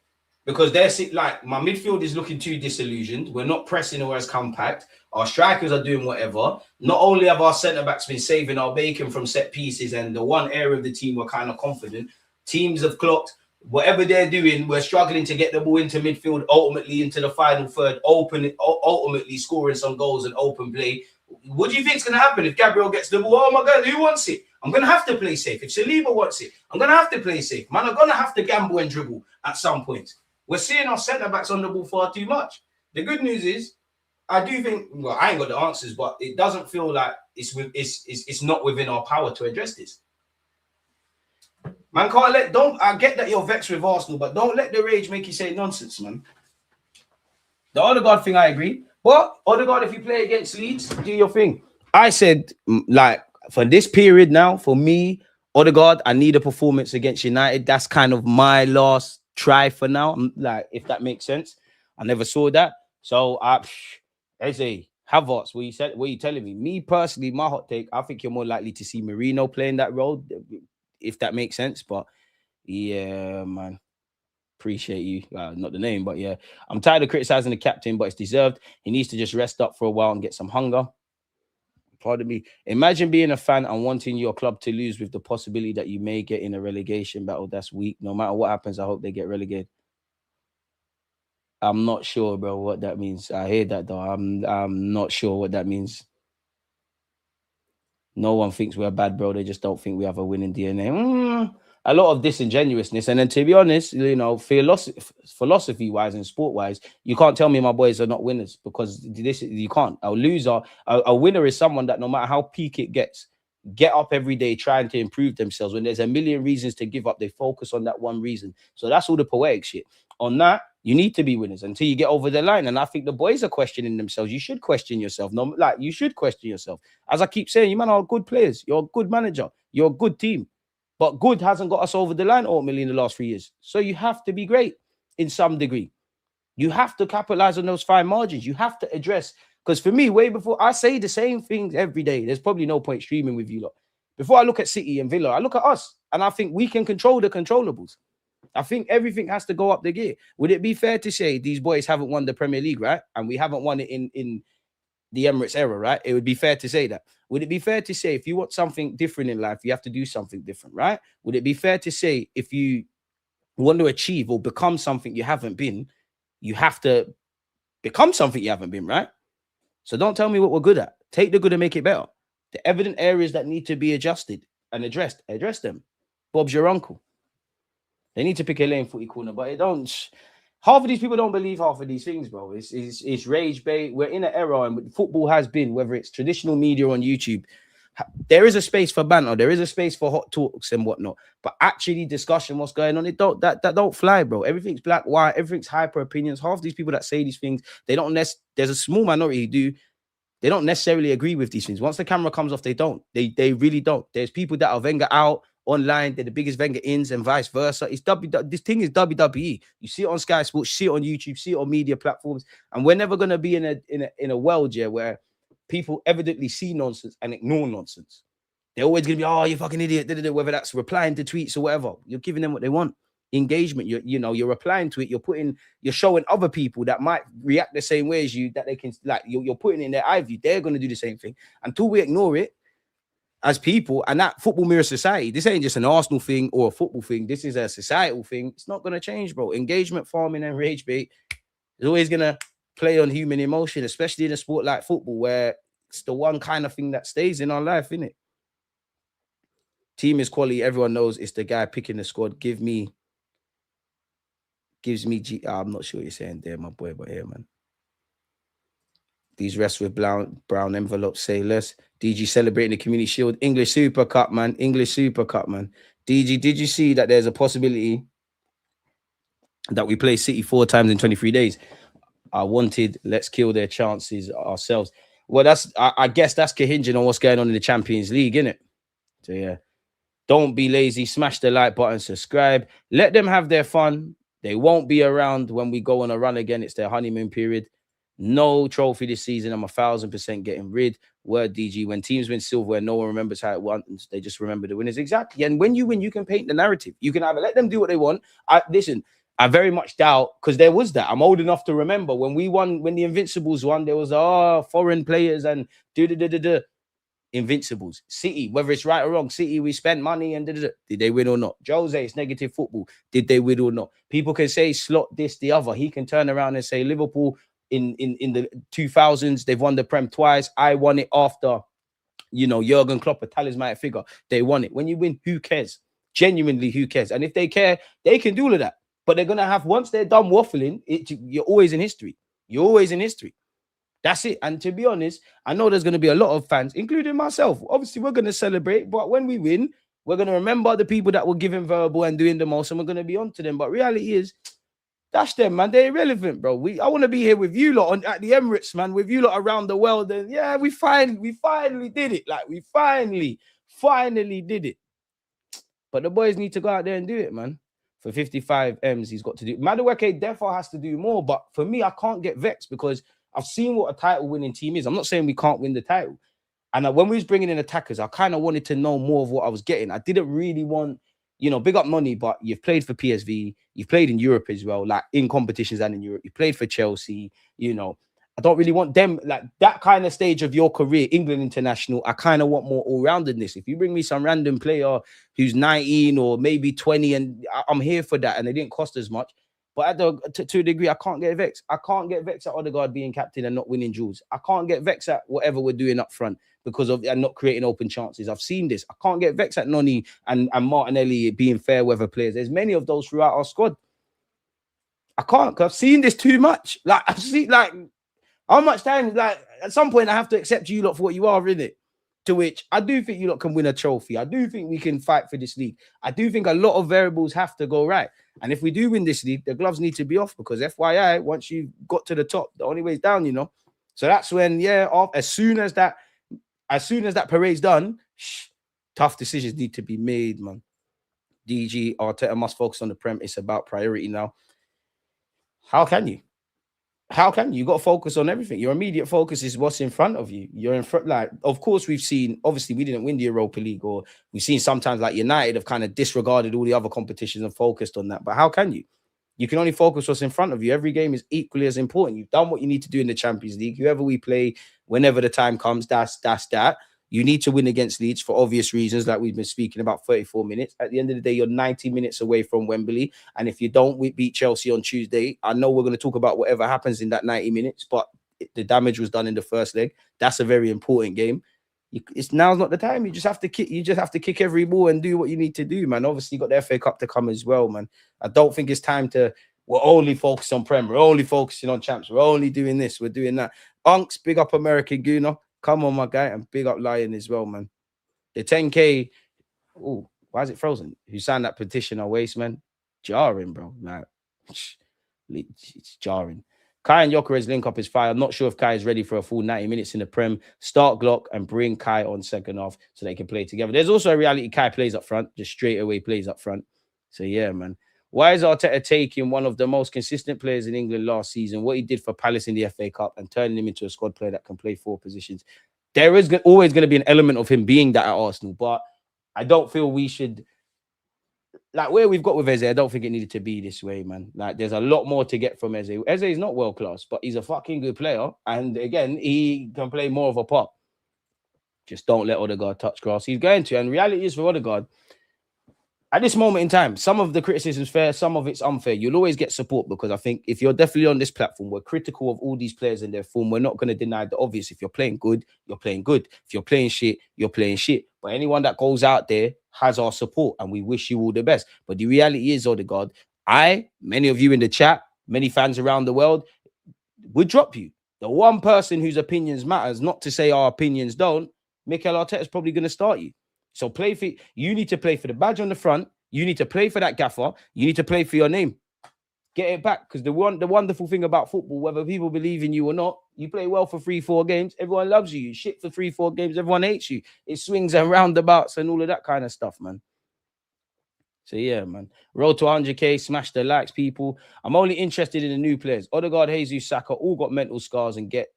because they're like, my midfield is looking too disillusioned. We're not pressing or as compact. Our strikers are doing whatever. Not only have our centre backs been saving our bacon from set pieces and the one area of the team we're kind of confident, teams have clocked whatever they're doing. We're struggling to get the ball into midfield, ultimately into the final third, ultimately scoring some goals and open play. What do you think is going to happen if Gabriel gets the ball? Oh my God, who wants it? I'm going to have to play safe. If Saliba wants it, I'm going to have to play safe. Man, I'm going to have to gamble and dribble at some point. We're seeing our centre-backs on the ball far too much. The good news is, I do think, well, I ain't got the answers, but it doesn't feel like it's not within our power to address this. Man, I get that you're vexed with Arsenal, but don't let the rage make you say nonsense, man. The Odegaard thing, I agree. But Odegaard, if you play against Leeds, do your thing. I said, like, for this period now, for me, Odegaard, I need a performance against United. That's kind of my last try for now. Like, if that makes sense. I never saw that. So, Eze, Havertz, what are you telling me? Me personally, my hot take, I think you're more likely to see Marino playing that role, if that makes sense. But yeah, man, appreciate you. Not the name, but yeah, I'm tired of criticizing the captain, but it's deserved. He needs to just rest up for a while and get some hunger. Pardon me. Imagine being a fan and wanting your club to lose with the possibility that you may get in a relegation battle. That's weak. No matter what happens, I hope they get relegated. I'm not sure, bro, what that means. I hear that, though. I'm not sure what that means. No one thinks we're bad, bro. They just don't think we have a winning DNA. A lot of disingenuousness. And then, to be honest, philosophy-wise and sport-wise, you can't tell me my boys are not winners because you can't. A winner is someone that no matter how peak it gets, get up every day trying to improve themselves. When there's a million reasons to give up, they focus on that one reason. So that's all the poetic shit. On that, you need to be winners until you get over the line. And I think the boys are questioning themselves. You should question yourself. No, like, you should question yourself. As I keep saying, you man are good players. You're a good manager. You're a good team. But good hasn't got us over the line ultimately in the last 3 years. So you have to be great in some degree. You have to capitalize on those fine margins. You have to address. Because for me, way before, I say the same things every day. There's probably no point streaming with you lot. Before I look at City and Villa, I look at us. And I think we can control the controllables. I think everything has to go up the gear. Would it be fair to say these boys haven't won the Premier League, right? And we haven't won it in the Emirates era, right? It would be fair to say that. Would it be fair to say if you want something different in life, you have to do something different, right? Would it be fair to say if you want to achieve or become something you haven't been, you have to become something you haven't been, right? So don't tell me what we're good at. Take the good and make it better. The evident areas that need to be adjusted and addressed, address them. Bob's your uncle. They need to pick a lane footy corner, but it don't. Half of these people don't believe half of these things, bro. It's rage bait. We're in an era, and football has been, whether it's traditional media on YouTube, There is a space for banter, there is a space for hot talks and whatnot, but actually discussion what's going on, it don't that don't fly, bro. Everything's black, white, everything's hyper opinions. Half these people that say these things, they don't there's a small minority who do. They don't necessarily agree with these things. Once the camera comes off, they don't. They really don't. There's people that are Wenger out online. They're the biggest Wenger ins and vice versa. This thing is WWE. You see it on Sky Sports, see it on YouTube, see it on media platforms, and we're never gonna be in a world, yeah, where people evidently see nonsense and ignore nonsense. They're always gonna be, oh, you fucking idiot, whether that's replying to tweets or whatever. You're giving them what they want. Engagement, you're replying to it, you're showing other people that might react the same way as you, that they can, like, you're putting in their eye view, they're going to do the same thing. Until we ignore it as people, and that football mirrors society. This ain't just an Arsenal thing or a football thing, this is a societal thing. It's not going to change, bro. Engagement farming and rage bait is always going to play on human emotion, especially in a sport like football, where it's the one kind of thing that stays in our life, innit? Team is quality, everyone knows it's the guy picking the squad. Gives me I'm not sure what you're saying there, my boy, but here, man. These rest with brown envelopes say less. DG celebrating the Community Shield. English Super Cup, man. English Super Cup, man. DG, did you see that there's a possibility that we play City 4 times in 23 days? Let's kill their chances ourselves. Well, I guess that's hinging on what's going on in the Champions League, innit? So, yeah. Don't be lazy. Smash the like button. Subscribe. Let them have their fun. They won't be around when we go on a run again. It's their honeymoon period. No trophy this season. I'm 1,000% getting rid. Word DG. When teams win silverware, no one remembers how it won. They just remember the winners. Exactly. And when you win, you can paint the narrative. You can either let them do what they want. Listen, I very much doubt, because there was that. I'm old enough to remember when we won, when the Invincibles won, there was foreign players and Invincibles. City, whether it's right or wrong, City, we spent money and did they win or not? Jose, it's negative football. Did they win or not? People can say slot this, the other. He can turn around and say Liverpool in the 2000s, they've won the Prem twice. I won it after, Jurgen Klopp, a talismanic figure. They won it. When you win, who cares? Genuinely, who cares? And if they care, they can do all of that. But they're going to have, once they're done waffling, you're always in history. You're always in history. That's it. And to be honest, I know there's going to be a lot of fans, including myself. Obviously, we're going to celebrate, but when we win, we're going to remember the people that were giving verbal and doing the most, and we're going to be on to them. But reality is, dash them, man. They're irrelevant, bro. I want to be here with you lot at the Emirates, man, with you lot around the world. And yeah, we finally did it. Like, we finally did it. But the boys need to go out there and do it, man. For 55 M's, he's got to do. Madueke therefore has to do more. But for me, I can't get vexed because I've seen what a title-winning team is. I'm not saying we can't win the title. And when we was bringing in attackers, I kind of wanted to know more of what I was getting. I didn't really want, big up money, but you've played for PSV. You've played in Europe as well, like in competitions and in Europe. You played for Chelsea, I don't really want them, like that kind of stage of your career, England international. I kind of want more all-roundedness. If you bring me some random player who's 19 or maybe 20, and I'm here for that, and they didn't cost as much. But to a degree, I can't get vexed. I can't get vexed at Odegaard being captain and not winning duels. I can't get vexed at whatever we're doing up front because of and not creating open chances. I've seen this. I can't get vexed at Noni and Martinelli being fair weather players. There's many of those throughout our squad. I can't, because I've seen this too much. Like, I've seen, like, how much time, like, at some point I have to accept you lot for what you are, innit? To which I do think you lot can win a trophy. I do think we can fight for this league. I do think a lot of variables have to go right. And if we do win this league, the gloves need to be off, because FYI, once you've got to the top, the only way is down, So that's when, as soon as that parade's done, tough decisions need to be made, man. DG, Arteta must focus on the Prem. It's about priority now. How can you? You got to focus on everything. Your immediate focus is what's in front of you. You're in front, like, of course, we've seen, obviously, we didn't win the Europa League, or we've seen sometimes like United have kind of disregarded all the other competitions and focused on that. But how can you? You can only focus what's in front of you. Every game is equally as important. You've done what you need to do in the Champions League. Whoever we play, whenever the time comes, that's that. You need to win against Leeds for obvious reasons, like we've been speaking about. 34 minutes. At the end of the day, you're 90 minutes away from Wembley. And if you don't beat Chelsea on Tuesday, I know we're going to talk about whatever happens in that 90 minutes, but the damage was done in the first leg. That's a very important game. Now's not the time. You just have to kick every ball and do what you need to do, man. Obviously, you got the FA Cup to come as well, man. I don't think it's time to, we're only focused on Prem. We're only focusing on champs. We're only doing this. We're doing that. Unks, big up American Gooner. Come on, my guy, and big up Lion as well, man. The 10K. Oh, why is it frozen? Who signed that petition are waste, man? Jarring, bro. Like, it's jarring. Kai and Jokeres link up is fire. I'm not sure if Kai is ready for a full 90 minutes in the Prem. Start Glock and bring Kai on second half so they can play together. There's also a reality Kai plays up front, just straight away plays up front. So, yeah, man. Why is Arteta taking one of the most consistent players in England last season, what he did for Palace in the FA Cup, and turning him into a squad player that can play 4 positions? There is always going to be an element of him being that at Arsenal, but I don't feel we should, like where we've got with Eze, I don't think it needed to be this way, man. Like there's a lot more to get from Eze. Eze is not world class, but he's a fucking good player. And again, he can play more of a part. Just don't let Odegaard touch grass. He's going to. And reality is for Odegaard, at this moment in time, some of the criticism is fair, some of it's unfair. You'll always get support because I think if you're definitely on this platform, we're critical of all these players and their form. We're not going to deny the obvious. If you're playing good, you're playing good. If you're playing shit, you're playing shit. But anyone that goes out there has our support and we wish you all the best. But the reality is, Odegaard, many of you in the chat, many fans around the world would drop you. The one person whose opinions matters, not to say our opinions don't, Mikel Arteta is probably going to start you. So you need to play for the badge on the front. You need to play for that gaffer. You need to play for your name. Get it back. Because the wonderful thing about football, whether people believe in you or not, you play well for 3-4 games, everyone loves you. You shit for 3-4 games, everyone hates you. It swings and roundabouts and all of that kind of stuff, man. So yeah, man. Road to 100K, smash the likes, people. I'm only interested in the new players. Odegaard, Jesus, Saka, all got mental scars and get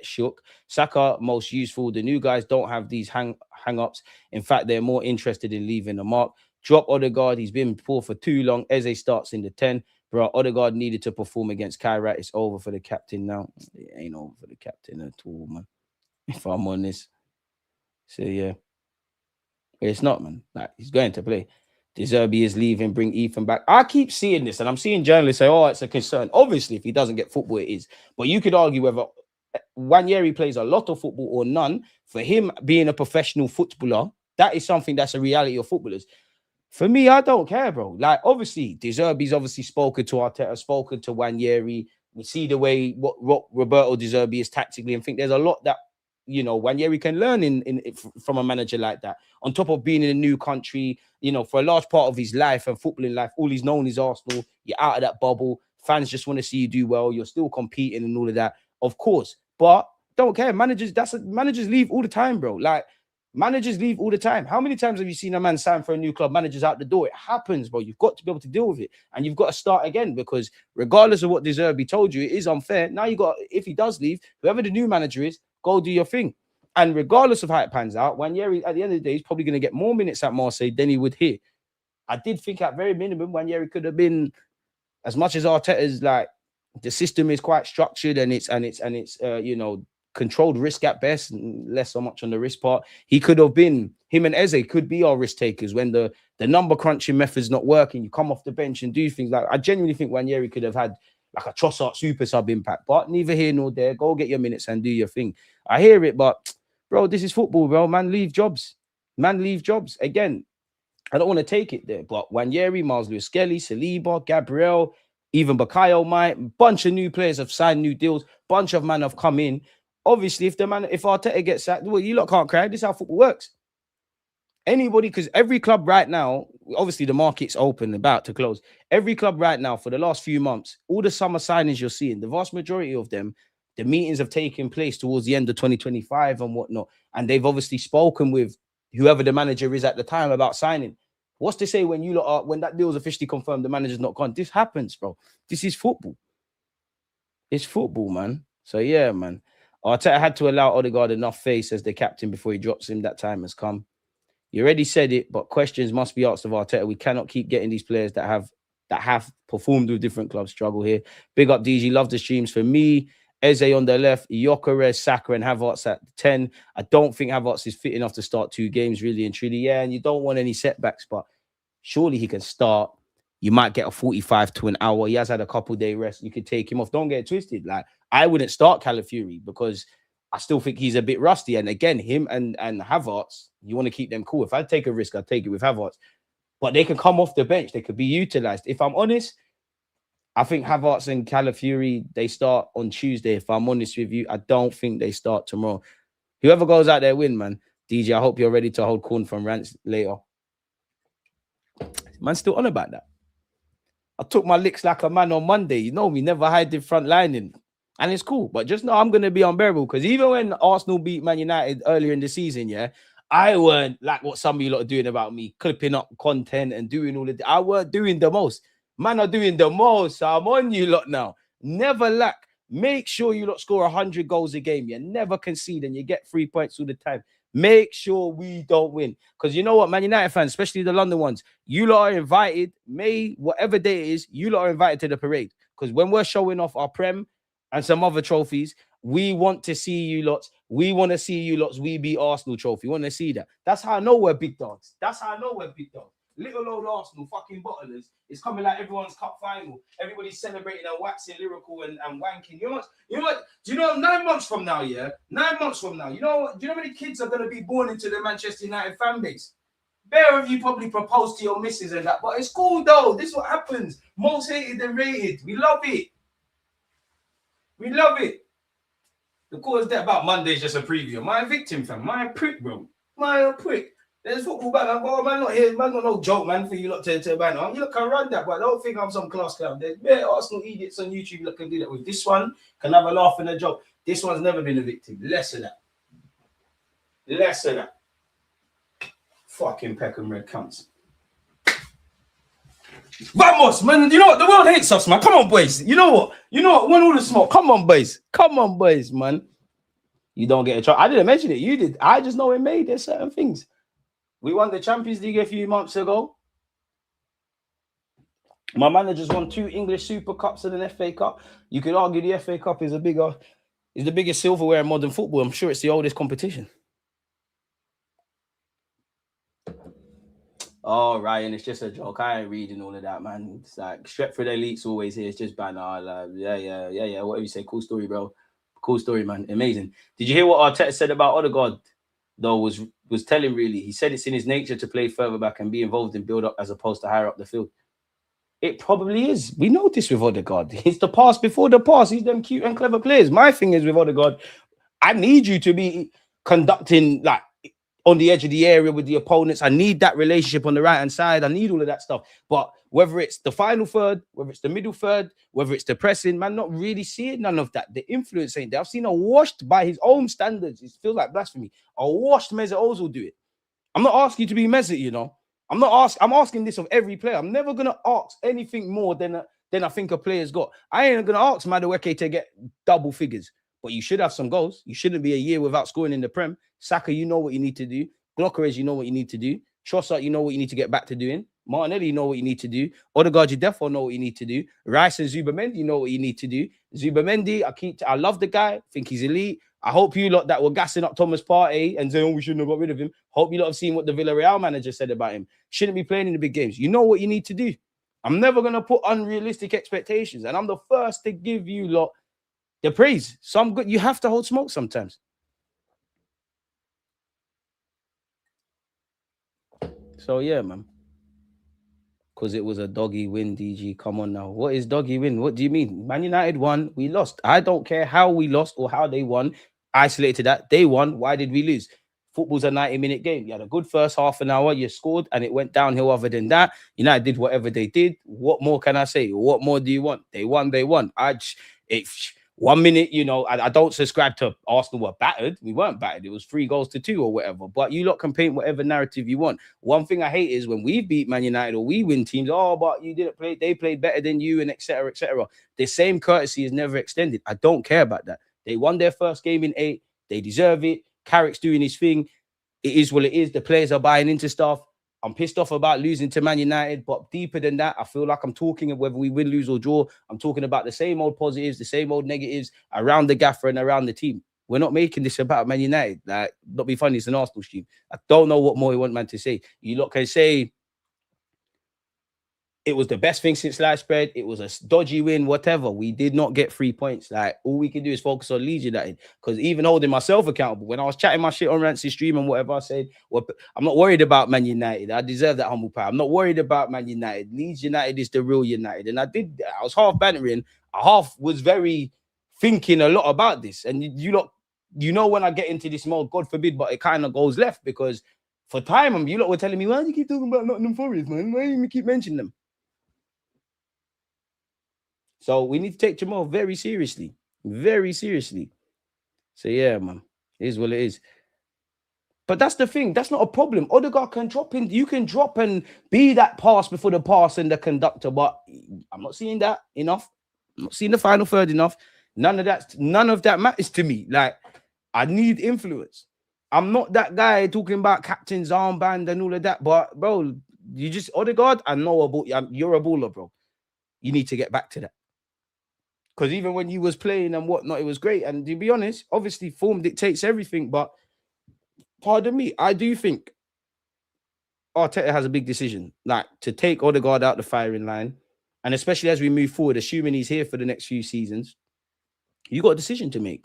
shook. Saka, most useful. The new guys don't have these hang-ups. In fact, they're more interested in leaving the mark. Drop Odegaard. He's been poor for too long. Eze starts in the 10. Bro, Odegaard needed to perform against Kai Havertz. It's over for the captain now. It ain't over for the captain at all, man. If I'm honest. So, yeah. It's not, man. Like, he's going to play. De Zerbi is leaving. Bring Ethan back. I keep seeing this, and I'm seeing journalists say, oh, it's a concern. Obviously, if he doesn't get football, it is. But you could argue whether Nwaneri plays a lot of football or none. For him being a professional footballer, that is something that's a reality of footballers. For me, I don't care, bro. Like, obviously, De Zerbi's obviously spoken to Arteta, spoken to Nwaneri. We see the way what Roberto De Zerbi is tactically, and think there's a lot that, you know, Nwaneri can learn from a manager like that. On top of being in a new country, you know, for a large part of his life and footballing life, all he's known is Arsenal. You're out of that bubble. Fans just want to see you do well. You're still competing and all of that, of course. But don't care. Managers leave all the time, bro. Like, managers leave all the time. How many times have you seen a man sign for a new club? Managers out the door. It happens, bro. You've got to be able to deal with it. And you've got to start again, because regardless of what De Zerbi told you, it is unfair. Now if he does leave, whoever the new manager is, go do your thing. And regardless of how it pans out, Nwaneri, at the end of the day, he's probably going to get more minutes at Marseille than he would here. I did think at very minimum, Nwaneri could have been, as much as Arteta's like, the system is quite structured and it's you know, controlled risk at best, and less so much on the risk part. He could have been, him and Eze could be our risk takers when the number crunching method's not working. You come off the bench and do things like, I genuinely think Nwaneri could have had like a Trossard super sub impact, but neither here nor there. Go get your minutes and do your thing. I hear it, but bro, this is football, bro. Man, leave jobs. Again, I don't want to take it there, but Nwaneri, Miles Lewis-Skelly, Saliba, Gabriel, even Bakayo, bunch of new players have signed new deals. Bunch of men have come in. Obviously, if Arteta gets sacked, well, you lot can't cry. This is how football works. Anybody, because every club right now, obviously the market's open, about to close. Every club right now, for the last few months, all the summer signings you're seeing, the vast majority of them, the meetings have taken place towards the end of 2025 and whatnot. And they've obviously spoken with whoever the manager is at the time about signing. What's to say when when that deal's officially confirmed, the manager's not gone? This happens, bro. This is football. It's football, man. So yeah, man. Arteta had to allow Odegaard enough face as the captain before he drops him. That time has come. You already said it, but questions must be asked of Arteta. We cannot keep getting these players that have performed with different clubs struggle here. Big up DG. Love the streams. For me, Eze on the left, Jokeres, Saka, and Havertz at 10. I don't think Havertz is fit enough to start 2 games, really and truly. Yeah, and you don't want any setbacks, but surely he can start. You might get a 45 to an hour. He has had a couple-day rest. You could take him off. Don't get it twisted. Like, I wouldn't start Calafiori because I still think he's a bit rusty. And again, him and Havertz, you want to keep them cool. If I take a risk, I'd take it with Havertz. But they can come off the bench. They could be utilized. If I'm honest, I think Havertz and Calafiori, they start on Tuesday. If I'm honest with you, I don't think they start tomorrow. Whoever goes out there win, man. DJ, I hope you're ready to hold corn from rants later. Man, still on about that. I took my licks like a man on Monday. You know me, never hide the front lining. And it's cool. But just know I'm going to be unbearable. Because even when Arsenal beat Man United earlier in the season, yeah, I weren't like what some of you lot are doing about me, clipping up content and doing all of that. I weren't doing the most. Man are doing the most. So I'm on you lot now. Never lack. Make sure you lot score 100 goals a game. You never concede and you get 3 points all the time. Make sure we don't win. Because you know what, Man United fans, especially the London ones, you lot are invited, whatever day it is, you lot are invited to the parade. Because when we're showing off our Prem and some other trophies, we want to see you lots. We want to see you lots. We beat Arsenal trophy. We want to see that. That's how I know we're big dogs. That's how I know we're big dogs. Little old Arsenal, fucking bottlers, it's coming like everyone's cup final. Everybody's celebrating and waxing lyrical and wanking. You know what? Do you know 9 months from now, yeah? 9 months from now, do you know how many kids are going to be born into the Manchester United fan base? Bear of you probably propose to your missus and that, but it's cool though. This is what happens. Most hated and rated. We love it. We love it. The cause that about Monday is just a preview. My victim, fam. My prick, bro. My prick. There's football back. Oh, man, not here. Man, not no joke, man, for you lot to ban. You lot can run that, but I don't think I'm some class clown. There's bare Arsenal idiots on YouTube that can do that with. This one can have a laugh and a joke. This one's never been a victim. Less of that. Less of that. Fucking Peckham red cunts. Vamos, man. You know what? The world hates us, man. Come on, boys. You know what? When all the smoke. Come on, boys. Come on, boys, man. You don't get a try. I didn't mention it. You did. I just know it made there's certain things. We won the Champions League a few months ago. My manager's won 2 English Super Cups and an FA Cup. You could argue the FA Cup is the biggest silverware in modern football. I'm sure it's the oldest competition. Oh, Ryan, it's just a joke. I ain't reading all of that, man. It's like Stretford Elite's always here. It's just banner. Yeah. Whatever you say. Cool story, bro. Cool story, man. Amazing. Did you hear what Arteta said about Odegaard? Though was telling really. He said it's in his nature to play further back and be involved in build-up as opposed to higher up the field. It probably is. We know this with Odegaard. It's the pass before the pass. He's them cute and clever players. My thing is with Odegaard, I need you to be conducting like on the edge of the area with the opponents. I need that relationship on the right-hand side. I need all of that stuff. But whether it's the final third, whether it's the middle third, whether it's the pressing, man, not really seeing none of that. The influence ain't there. I've seen a washed by his own standards. It feels like blasphemy. A washed Mesut Ozil do it. I'm not asking you to be Mesut, you know. I'm asking this of every player. I'm never gonna ask anything more than I think a player's got. I ain't gonna ask Madueke to get double figures, but you should have some goals. You shouldn't be a year without scoring in the Prem. Saka, you know what you need to do. Glockeres, you know what you need to do. Trossard, you know what you need to get back to doing. Martinelli, you know what you need to do. Odegaard, you definitely know what you need to do. Rice and Zubamendi, you know what you need to do. Zubamendi, I love the guy. Think he's elite. I hope you lot that were gassing up Thomas Partey and saying, we shouldn't have got rid of him. Hope you lot have seen what the Villarreal manager said about him. Shouldn't be playing in the big games. You know what you need to do. I'm never going to put unrealistic expectations. And I'm the first to give you lot the praise. Some good. You have to hold smoke sometimes. So, yeah, man. Because it was a doggy win, DG. Come on now. What is doggy win? What do you mean? Man United won. We lost. I don't care how we lost or how they won. Isolated that. They won. Why did we lose? Football's a 90-minute game. You had a good first half an hour. You scored and it went downhill other than that. United did whatever they did. What more can I say? What more do you want? They won. 1 minute, I don't subscribe to Arsenal were battered. We weren't battered. It was 3-2 or whatever. But you lot can paint whatever narrative you want. One thing I hate is when we beat Man United or we win teams, but you didn't play, they played better than you and et cetera, et cetera. The same courtesy is never extended. I don't care about that. They won their first game in 8. They deserve it. Carrick's doing his thing. It is what it is. The players are buying into stuff. I'm pissed off about losing to Man United, but deeper than that, I feel like I'm talking of whether we win, lose, or draw. I'm talking about the same old positives, the same old negatives around the gaffer and around the team. We're not making this about Man United. Like, not be funny, it's an Arsenal stream. I don't know what more you want man to say. You lot can say it was the best thing since sliced bread. It was a dodgy win, whatever. We did not get 3 points. Like, all we can do is focus on Leeds United. Because even holding myself accountable, when I was chatting my shit on Rancy's stream and whatever, I said, well, I'm not worried about Man United. I deserve that humble pie. I'm not worried about Man United. Leeds United is the real United. And I was half bantering. I half was very thinking a lot about this. And you lot you know, when I get into this mode, God forbid, but it kind of goes left because for time, you lot were telling me, why do you keep talking about Nottingham Forest, man? Why do you keep mentioning them? So we need to take Jamal very seriously. Very seriously. So yeah, man. It is what it is. But that's the thing. That's not a problem. Odegaard can drop in. You can drop and be that pass before the pass and the conductor. But I'm not seeing that enough. I'm not seeing the final third enough. None of that matters to me. Like, I need influence. I'm not that guy talking about captain's armband and all of that. But bro, you just Odegaard. I know about you're a baller, bro. You need to get back to that. Because even when you was playing and whatnot, it was great. And to be honest, obviously form dictates everything. But pardon me, I do think Arteta has a big decision, like to take Odegaard out the firing line, and especially as we move forward, assuming he's here for the next few seasons, you got a decision to make,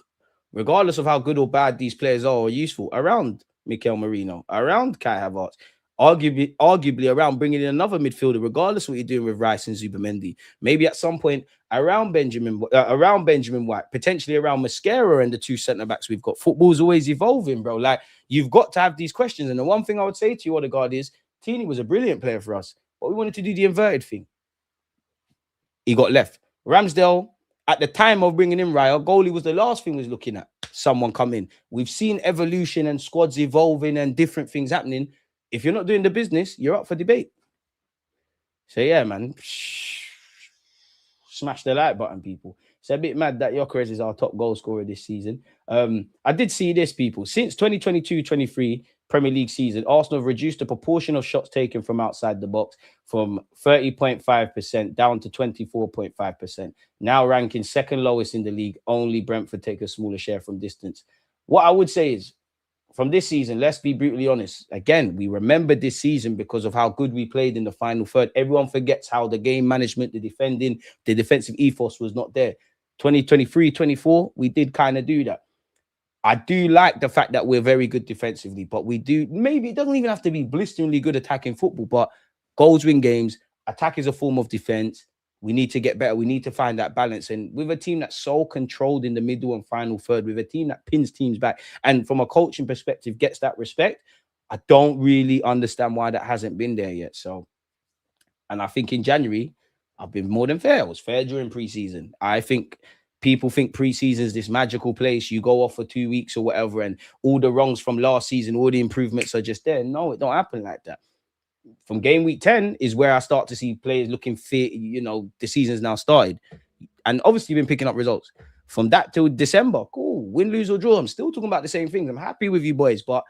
regardless of how good or bad these players are or useful around Mikel Merino, around Kai Havertz, arguably around bringing in another midfielder, regardless of what you're doing with Rice and Zubamendi. Maybe at some point around Benjamin White, potentially around Mascara and the two centre backs we've got. Football's always evolving, bro. Like, you've got to have these questions. And the one thing I would say to you, Odegaard, is Tini was a brilliant player for us, but we wanted to do the inverted thing. He got left. Ramsdale, at the time of bringing in Raya, goalie was the last thing we was looking at. Someone come in. We've seen evolution and squads evolving and different things happening. If you're not doing the business, you're up for debate. So yeah, man. Smash the like button, people. It's a bit mad that Gyökeres is our top goal scorer this season. I did see this, people. Since 2022-23 Premier League season, Arsenal have reduced the proportion of shots taken from outside the box from 30.5% down to 24.5%. Now ranking second lowest in the league. Only Brentford take a smaller share from distance. What I would say is, from this season, let's be brutally honest. Again, we remember this season because of how good we played in the final third. Everyone forgets how the game management, the defending, the defensive ethos was not there. 2023-24, we did kind of do that. I do like the fact that we're very good defensively, but we do, maybe it doesn't even have to be blisteringly good attacking football, but goals win games. Attack is a form of defense. We need to get better. We need to find that balance. And with a team that's so controlled in the middle and final third, with a team that pins teams back, and from a coaching perspective gets that respect, I don't really understand why that hasn't been there yet. So, and I think in January, I've been more than fair. I was fair during preseason. I think people think preseason is this magical place. You go off for 2 weeks or whatever, and all the wrongs from last season, all the improvements are just there. No, it don't happen like that. From game week 10 is where I start to see players looking fit. You know, the season's now started. And obviously been picking up results. From that till December, cool. Win, lose, or draw. I'm still talking about the same things. I'm happy with you boys, but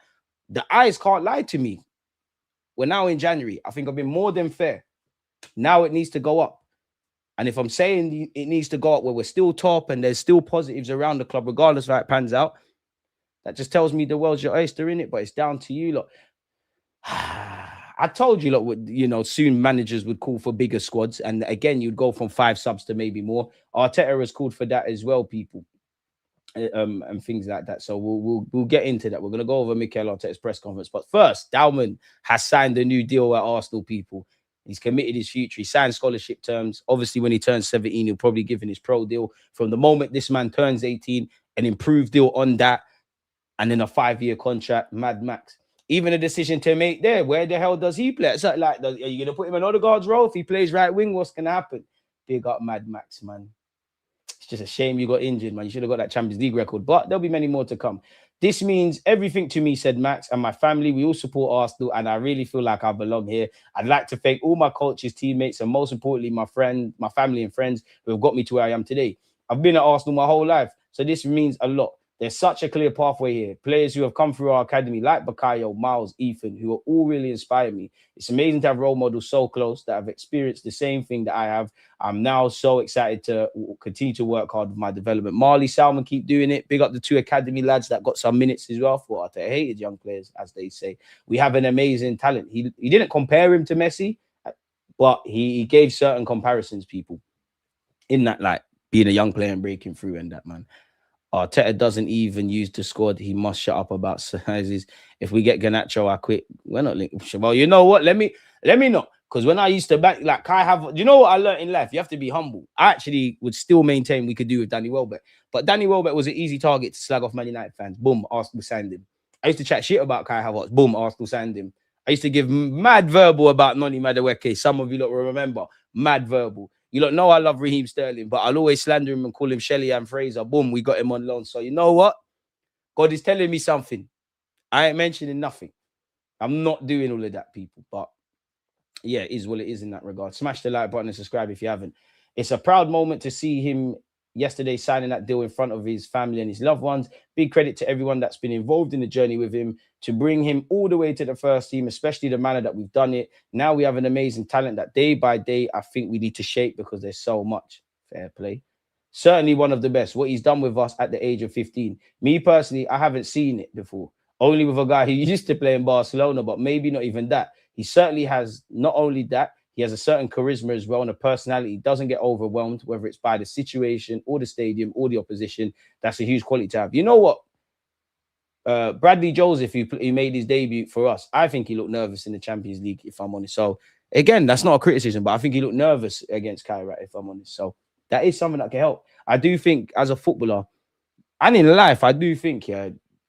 the eyes can't lie to me. We're now in January. I think I've been more than fair. Now it needs to go up. And if I'm saying it needs to go up where we're still top and there's still positives around the club, regardless of how it pans out, that just tells me the world's your oyster, in it. But it's down to you, look. I told you, look, you know, soon managers would call for bigger squads. And again, you'd go from 5 subs to maybe more. Arteta has called for that as well, people. And things like that. So we'll get into that. We're going to go over Mikel Arteta's press conference. But first, Dalman has signed a new deal at Arsenal, people. He's committed his future. He signed scholarship terms. Obviously, when he turns 17, he'll probably give him his pro deal. From the moment this man turns 18, an improved deal on that, and then a 5-year contract, Mad Max. Even a decision to make there. Where the hell does he play? It's like, are you going to put him in Odegaard's role? If he plays right wing, what's going to happen? Big up Mad Max, man. It's just a shame you got injured, man. You should have got that Champions League record. But there'll be many more to come. This means everything to me, said Max, and my family. We all support Arsenal, and I really feel like I belong here. I'd like to thank all my coaches, teammates, and most importantly, my family and friends who have got me to where I am today. I've been at Arsenal my whole life, so this means a lot. There's such a clear pathway here. Players who have come through our academy, like Bakayo, Miles, Ethan, who are all really inspired me. It's amazing to have role models so close that have experienced the same thing that I have. I'm now so excited to continue to work hard with my development. Marley, Salman, keep doing it. Big up the 2 academy lads that got some minutes as well. For I hated young players, as they say. We have an amazing talent. He didn't compare him to Messi, but he gave certain comparisons, people, in that, like being a young player and breaking through and that, man. Arteta doesn't even use the squad. He must shut up about sizes. If we get Garnacho, I quit. We're not linked. Well, you know what? Let me not. Because when I used to back, like Kai Havertz, you know what I learned in life? You have to be humble. I actually would still maintain we could do with Danny Welbeck. But Danny Welbeck was an easy target to slag off Man United fans. Boom, Arsenal signed him. I used to chat shit about Kai Havertz. Boom, Arsenal signed him. I used to give mad verbal about Noni Madueke. Some of you lot will remember. Mad verbal. You lot know I love Raheem Sterling, but I'll always slander him and call him Shelley and Fraser. Boom, we got him on loan. So you know what? God is telling me something. I ain't mentioning nothing. I'm not doing all of that, people. But yeah, it is what it is in that regard. Smash the like button and subscribe if you haven't. It's a proud moment to see him yesterday signing that deal in front of his family and his loved ones. Big credit to everyone that's been involved in the journey with him to bring him all the way to the first team, especially the manner that we've done it. Now we have an amazing talent that day by day, I think we need to shape because there's so much. Fair play. Certainly one of the best. What he's done with us at the age of 15. Me personally, I haven't seen it before. Only with a guy who used to play in Barcelona, but maybe not even that. He certainly has not only that, he has a certain charisma as well and a personality. He doesn't get overwhelmed, whether it's by the situation or the stadium or the opposition. That's a huge quality to have. You know what? Bradley Joseph, he made his debut for us. I think he looked nervous in the Champions League, if I'm honest. So, again, that's not a criticism, but I think he looked nervous against Kai Havertz, if I'm honest. So, that is something that can help. I do think, as a footballer, and in life, I do think,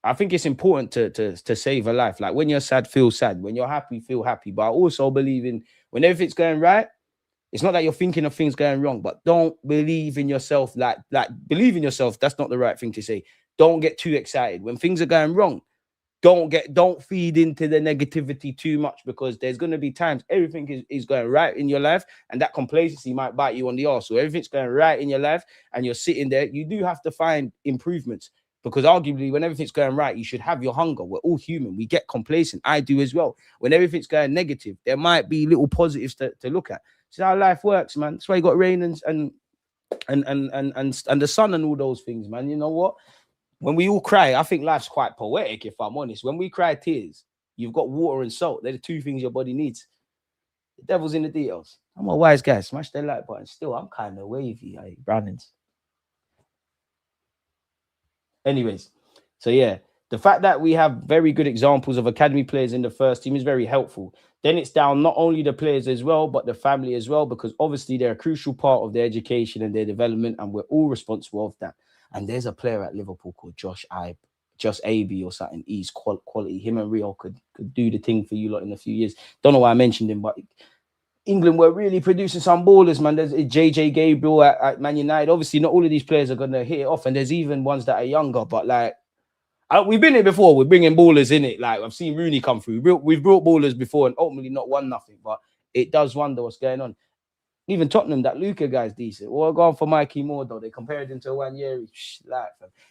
I think it's important to save a life. Like when you're sad, feel sad. When you're happy, feel happy. But I also believe in when everything's going right, it's not that you're thinking of things going wrong, but don't believe in yourself. Like believe in yourself. That's not the right thing to say. Don't get too excited. When things are going wrong, don't feed into the negativity too much because there's going to be times everything is going right in your life and that complacency might bite you on the arse. So everything's going right in your life and you're sitting there, you do have to find improvements. Because arguably, when everything's going right, you should have your hunger. We're all human. We get complacent. I do as well. When everything's going negative, there might be little positives to look at. It's how life works, man. That's why you got rain and the sun and all those things, man. You know what? When we all cry, I think life's quite poetic, if I'm honest. When we cry tears, you've got water and salt. They're the two things your body needs. The devil's in the details. I'm a wise guy. Smash that like button. Still, I'm kind of wavy, Brownings. Anyways, so yeah, the fact that we have very good examples of academy players in the first team is very helpful. Then it's down not only the players as well, but the family as well, because obviously they're a crucial part of their education and their development, and we're all responsible of that. And there's a player at Liverpool called Josh Abe or something. He's quality. Him and Rio could do the thing for you lot in a few years. Don't know why I mentioned him, but England were really producing some ballers, man. There's JJ Gabriel at Man United. Obviously, not all of these players are going to hit it off, and there's even ones that are younger. But like, we've been here before. We're bringing ballers in it. Like I've seen Rooney come through. We've brought ballers before, and ultimately not won nothing. But it does wonder what's going on. Even Tottenham, that Luka guy's decent. Well, going for Mikey Moore though. They compared him to Wanyeri.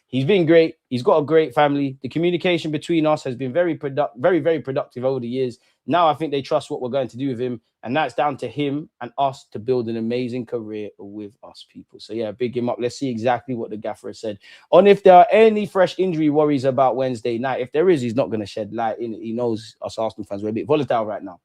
He's been great. He's got a great family. The communication between us has been very productive over the years. Now I think they trust what we're going to do with him, and that's down to him and us to build an amazing career with us, people. So yeah, big him up. Let's see exactly what the gaffer has said on if there are any fresh injury worries about Wednesday night. If there is, he's not going to shed light in it. He knows us Arsenal fans, we're a bit volatile right now.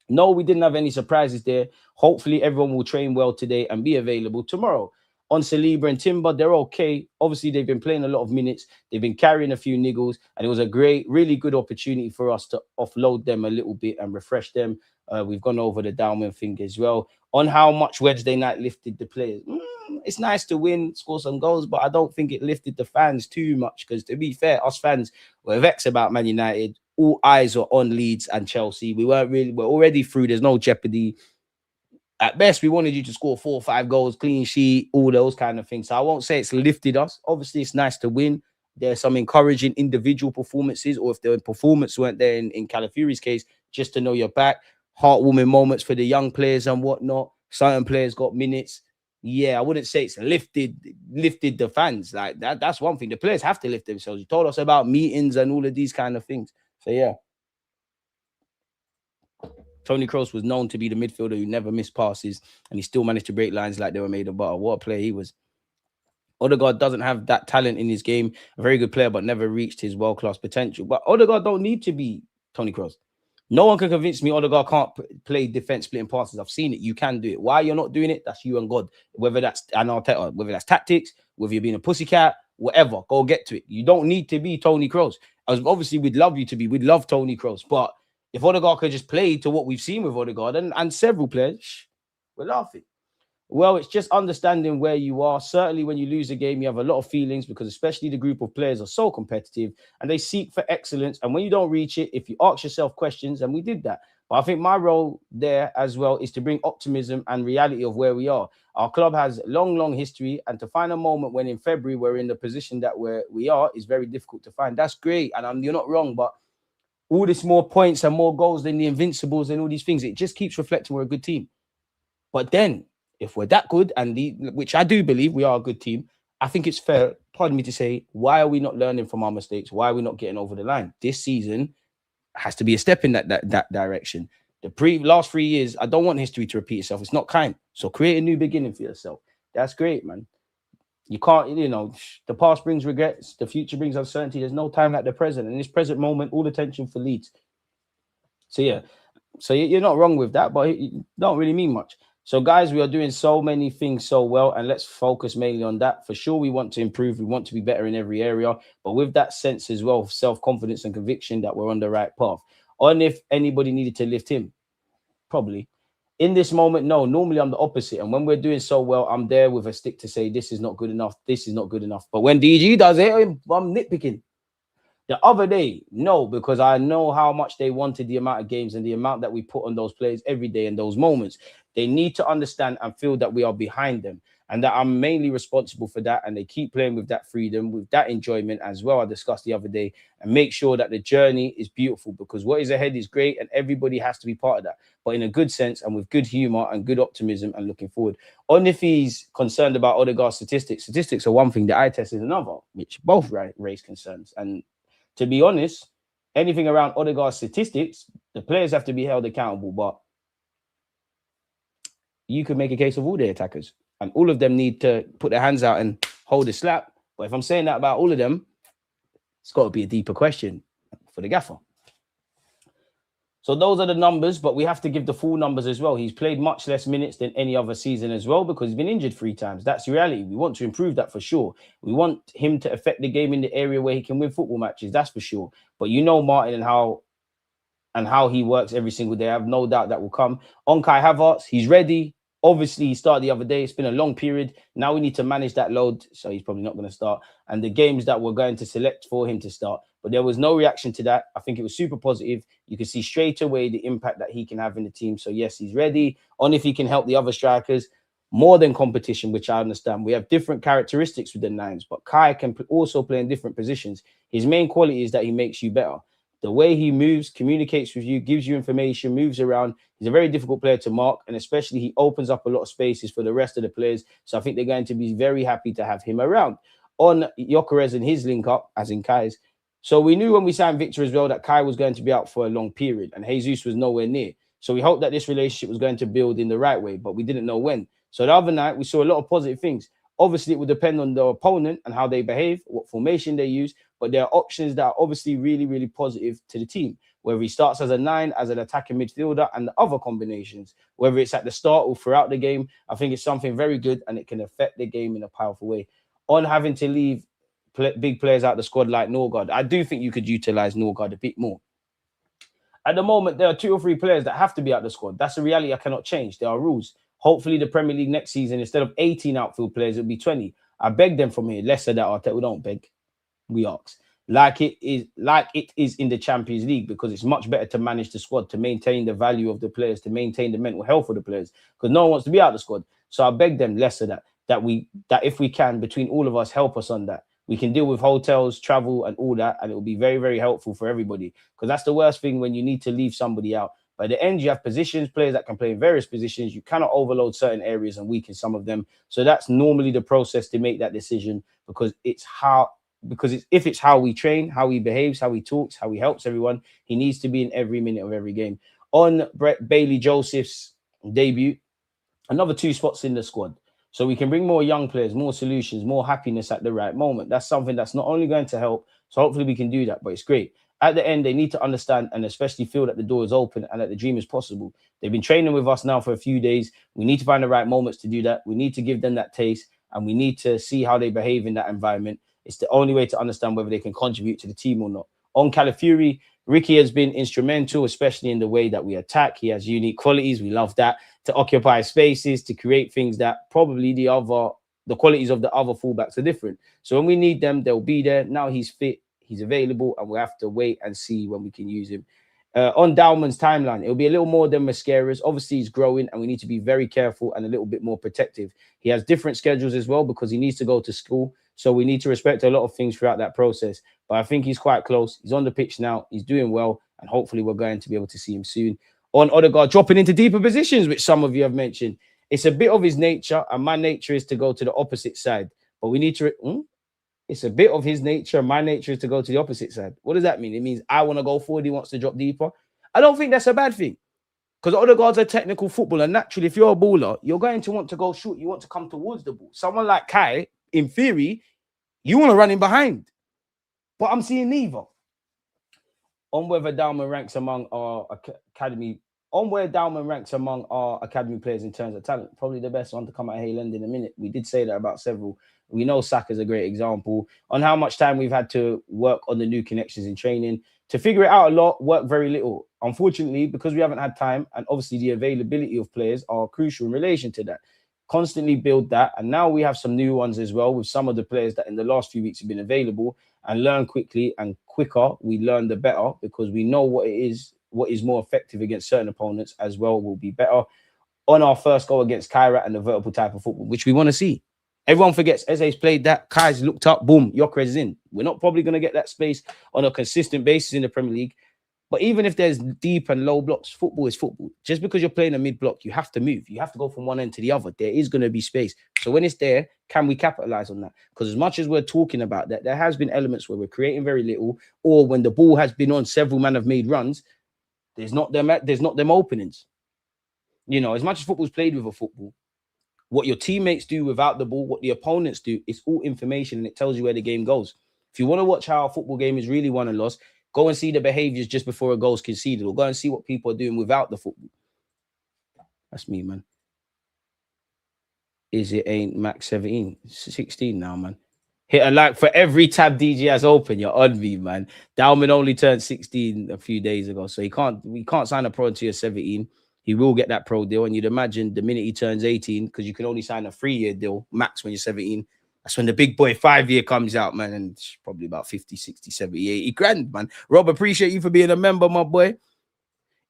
No, we didn't have any surprises there. Hopefully, everyone will train well today and be available tomorrow. On Saliba and Timber, they're okay. Obviously, they've been playing a lot of minutes. They've been carrying a few niggles, and it was a really good opportunity for us to offload them a little bit and refresh them. We've gone over the downwind thing as well. On how much Wednesday night lifted the players. It's nice to win, score some goals, but I don't think it lifted the fans too much because, to be fair, us fans were vexed about Man United. All eyes are on Leeds and Chelsea. We're already through. There's no jeopardy. At best, we wanted you to score 4 or 5 goals, clean sheet, all those kind of things. So I won't say it's lifted us. Obviously, it's nice to win. There's some encouraging individual performances, or if the performance weren't there in Calafiori's case, just to know you're back. Heartwarming moments for the young players and whatnot. Certain players got minutes. Yeah, I wouldn't say it's lifted the fans. Like that's one thing. The players have to lift themselves. You told us about meetings and all of these kind of things. So yeah. Toni Kroos was known to be the midfielder who never missed passes, and he still managed to break lines like they were made of butter. What a player he was. Odegaard doesn't have that talent in his game. A very good player, but never reached his world-class potential. But Odegaard don't need to be Toni Kroos. No one can convince me Odegaard can't play defense splitting passes. I've seen it. You can do it. Why you're not doing it, that's you and God. Whether that's Arteta, whether that's tactics, whether you're being a pussycat, whatever, go get to it. You don't need to be Toni Kroos. Obviously, we'd love you to be. We'd love Toni Kroos. But If Odegaard could just play to what we've seen with Odegaard and several players, we're laughing. Well, it's just understanding where you are. Certainly, when you lose a game, you have a lot of feelings because especially the group of players are so competitive and they seek for excellence. And when you don't reach it, if you ask yourself questions, and we did that. But I think my role there as well is to bring optimism and reality of where we are. Our club has long history, and to find a moment when in February we're in the position that we are is very difficult to find. That's great, and you're not wrong, but all this more points and more goals than the Invincibles and all these things, it just keeps reflecting we're a good team. But then, if we're that good, which I do believe we are a good team, I think it's fair, pardon me to say, why are we not learning from our mistakes? Why are we not getting over the line? This season has to be a step in that direction. The last 3 years, I don't want history to repeat itself. It's not kind. So create a new beginning for yourself. That's great, man. You can't, the past brings regrets. The future brings uncertainty. There's no time like the present. In this present moment, all attention for Leeds. So, yeah. So you're not wrong with that, but it don't really mean much. So, guys, we are doing so many things so well, and let's focus mainly on that. For sure, we want to improve. We want to be better in every area, but with that sense as well of self-confidence and conviction that we're on the right path. On if anybody needed to lift him, probably. In this moment, no. Normally, I'm the opposite. And when we're doing so well, I'm there with a stick to say, this is not good enough. This is not good enough. But when DG does it, I'm nitpicking. The other day, no, because I know how much they wanted the amount of games and the amount that we put on those players every day in those moments. They need to understand and feel that we are behind them and that I'm mainly responsible for that. And they keep playing with that freedom, with that enjoyment as well. I discussed the other day, and make sure that the journey is beautiful, because what is ahead is great and everybody has to be part of that, but in a good sense and with good humor and good optimism and looking forward. On if he's concerned about Odegaard's statistics are one thing, the eye test is another, which both raise concerns. And to be honest, anything around Odegaard's statistics, the players have to be held accountable. But you could make a case of all the attackers, and all of them need to put their hands out and hold a slap. But if I'm saying that about all of them, it's got to be a deeper question for the gaffer. So those are the numbers, but we have to give the full numbers as well. He's played much less minutes than any other season as well, because he's been injured 3 times. That's the reality. We want to improve that for sure. We want him to affect the game in the area where he can win football matches. That's for sure. But Martin and how he works every single day. I have no doubt that will come. On Kai Havertz, he's ready. Obviously, he started the other day. It's been a long period. Now we need to manage that load, so he's probably not going to start. And the games that we're going to select for him to start. But there was no reaction to that. I think it was super positive. You can see straight away the impact that he can have in the team. So, yes, he's ready. On if he can help the other strikers. More than competition, which I understand. We have different characteristics with the 9s, but Kai can also play in different positions. His main quality is that he makes you better. The way he moves, communicates with you, gives you information, moves around. He's a very difficult player to mark, and especially he opens up a lot of spaces for the rest of the players. So I think they're going to be very happy to have him around. On Gyökeres and his link up, as in Kai's. So we knew when we signed Victor as well that Kai was going to be out for a long period, and Jesus was nowhere near. So we hoped that this relationship was going to build in the right way, but we didn't know when. So the other night, we saw a lot of positive things. Obviously, it would depend on the opponent and how they behave, what formation they use. But there are options that are obviously really, really positive to the team. Whether he starts as a 9, as an attacking midfielder, and the other combinations, whether it's at the start or throughout the game, I think it's something very good and it can affect the game in a powerful way. On having to leave big players out of the squad like Norgard, I do think you could utilize Norgard a bit more. At the moment, there are 2 or 3 players that have to be out of the squad. That's a reality I cannot change. There are rules. Hopefully, the Premier League next season, instead of 18 outfield players, it'll be 20. I beg them from here. Less of that, Arteta. We don't beg. We ask. Like it is in the Champions League, because it's much better to manage the squad, to maintain the value of the players, to maintain the mental health of the players, because no one wants to be out of the squad. So I beg them less of that. That if we can, between all of us, help us on that. We can deal with hotels, travel, and all that, and it will be very, very helpful for everybody. Because that's the worst thing when you need to leave somebody out. By the end, you have players that can play in various positions. You cannot overload certain areas and weaken some of them. So that's normally the process to make that decision, because if it's how we train, how he behaves, how he talks, how he helps everyone, he needs to be in every minute of every game. On Bailey Joseph's debut, another 2 spots in the squad. So we can bring more young players, more solutions, more happiness at the right moment. That's something that's not only going to help. So hopefully we can do that, but it's great. At the end, they need to understand and especially feel that the door is open and that the dream is possible. They've been training with us now for a few days. We need to find the right moments to do that. We need to give them that taste, and we need to see how they behave in that environment. It's the only way to understand whether they can contribute to the team or not. On Calafiori, Ricky has been instrumental, especially in the way that we attack. He has unique qualities. We love that, to occupy spaces, to create things that probably the qualities of the other fullbacks are different. So when we need them, they'll be there. Now he's fit, he's available, and we'll have to wait and see when we can use him. On Dalman's timeline, it'll be a little more than Mascara's. Obviously, he's growing, and we need to be very careful and a little bit more protective. He has different schedules as well because he needs to go to school. So we need to respect a lot of things throughout that process. But I think he's quite close. He's on the pitch now. He's doing well, and hopefully we're going to be able to see him soon. On Odegaard, dropping into deeper positions, which some of you have mentioned. It's a bit of his nature, and my nature is to go to the opposite side. But we need to... It's a bit of his nature. My nature is to go to the opposite side. What does that mean? It means I want to go forward. He wants to drop deeper. I don't think that's a bad thing, because Odegaard's a technical footballer. Naturally, if you're a baller, you're going to want to go shoot. You want to come towards the ball. Someone like Kai, in theory, you want to run in behind. But I'm seeing neither. On whether Dalman ranks among our academy, players in terms of talent, probably the best one to come out of Hayland in a minute. We did say that about several. We know Saka's a great example. On how much time we've had to work on the new connections in training. To figure it out a lot, work very little. Unfortunately, because we haven't had time, and obviously the availability of players are crucial in relation to that. Constantly build that, and now we have some new ones as well with some of the players that in the last few weeks have been available, and learn quickly and quicker. We learn the better because we know what is more effective against certain opponents as well will be better. On our first goal against Kyrat and the vertical type of football, which we want to see. Everyone forgets Eze's played that. Kai's looked up, boom, Gyökeres is in. We're not probably going to get that space on a consistent basis in the Premier League. But even if there's deep and low blocks, football is football. Just because you're playing a mid-block, you have to move. You have to go from one end to the other. There is going to be space. So when it's there, can we capitalize on that? Because as much as we're talking about that, there has been elements where we're creating very little, or when the ball has been on, several men have made runs, there's not them openings. You know, as much as football's played with a football, what your teammates do without the ball, what the opponents do, it's all information, and it tells you where the game goes. If you want to watch how a football game is really won and lost, go and see the behaviors just before a goal's conceded, or go and see what people are doing without the football. That's me, man. Is it ain't max 17? 16 now, man. Hit a like for every tab DJ has open. You're on me, man. Dalman only turned 16 a few days ago, so we can't sign a pro until you're 17. He will get that pro deal, and you'd imagine the minute he turns 18, because you can only sign a 3-year deal max when you're 17. That's when the big boy 5-year comes out, man, and it's probably about 50, 60, 70, 80 grand, man. Rob, appreciate you for being a member, my boy.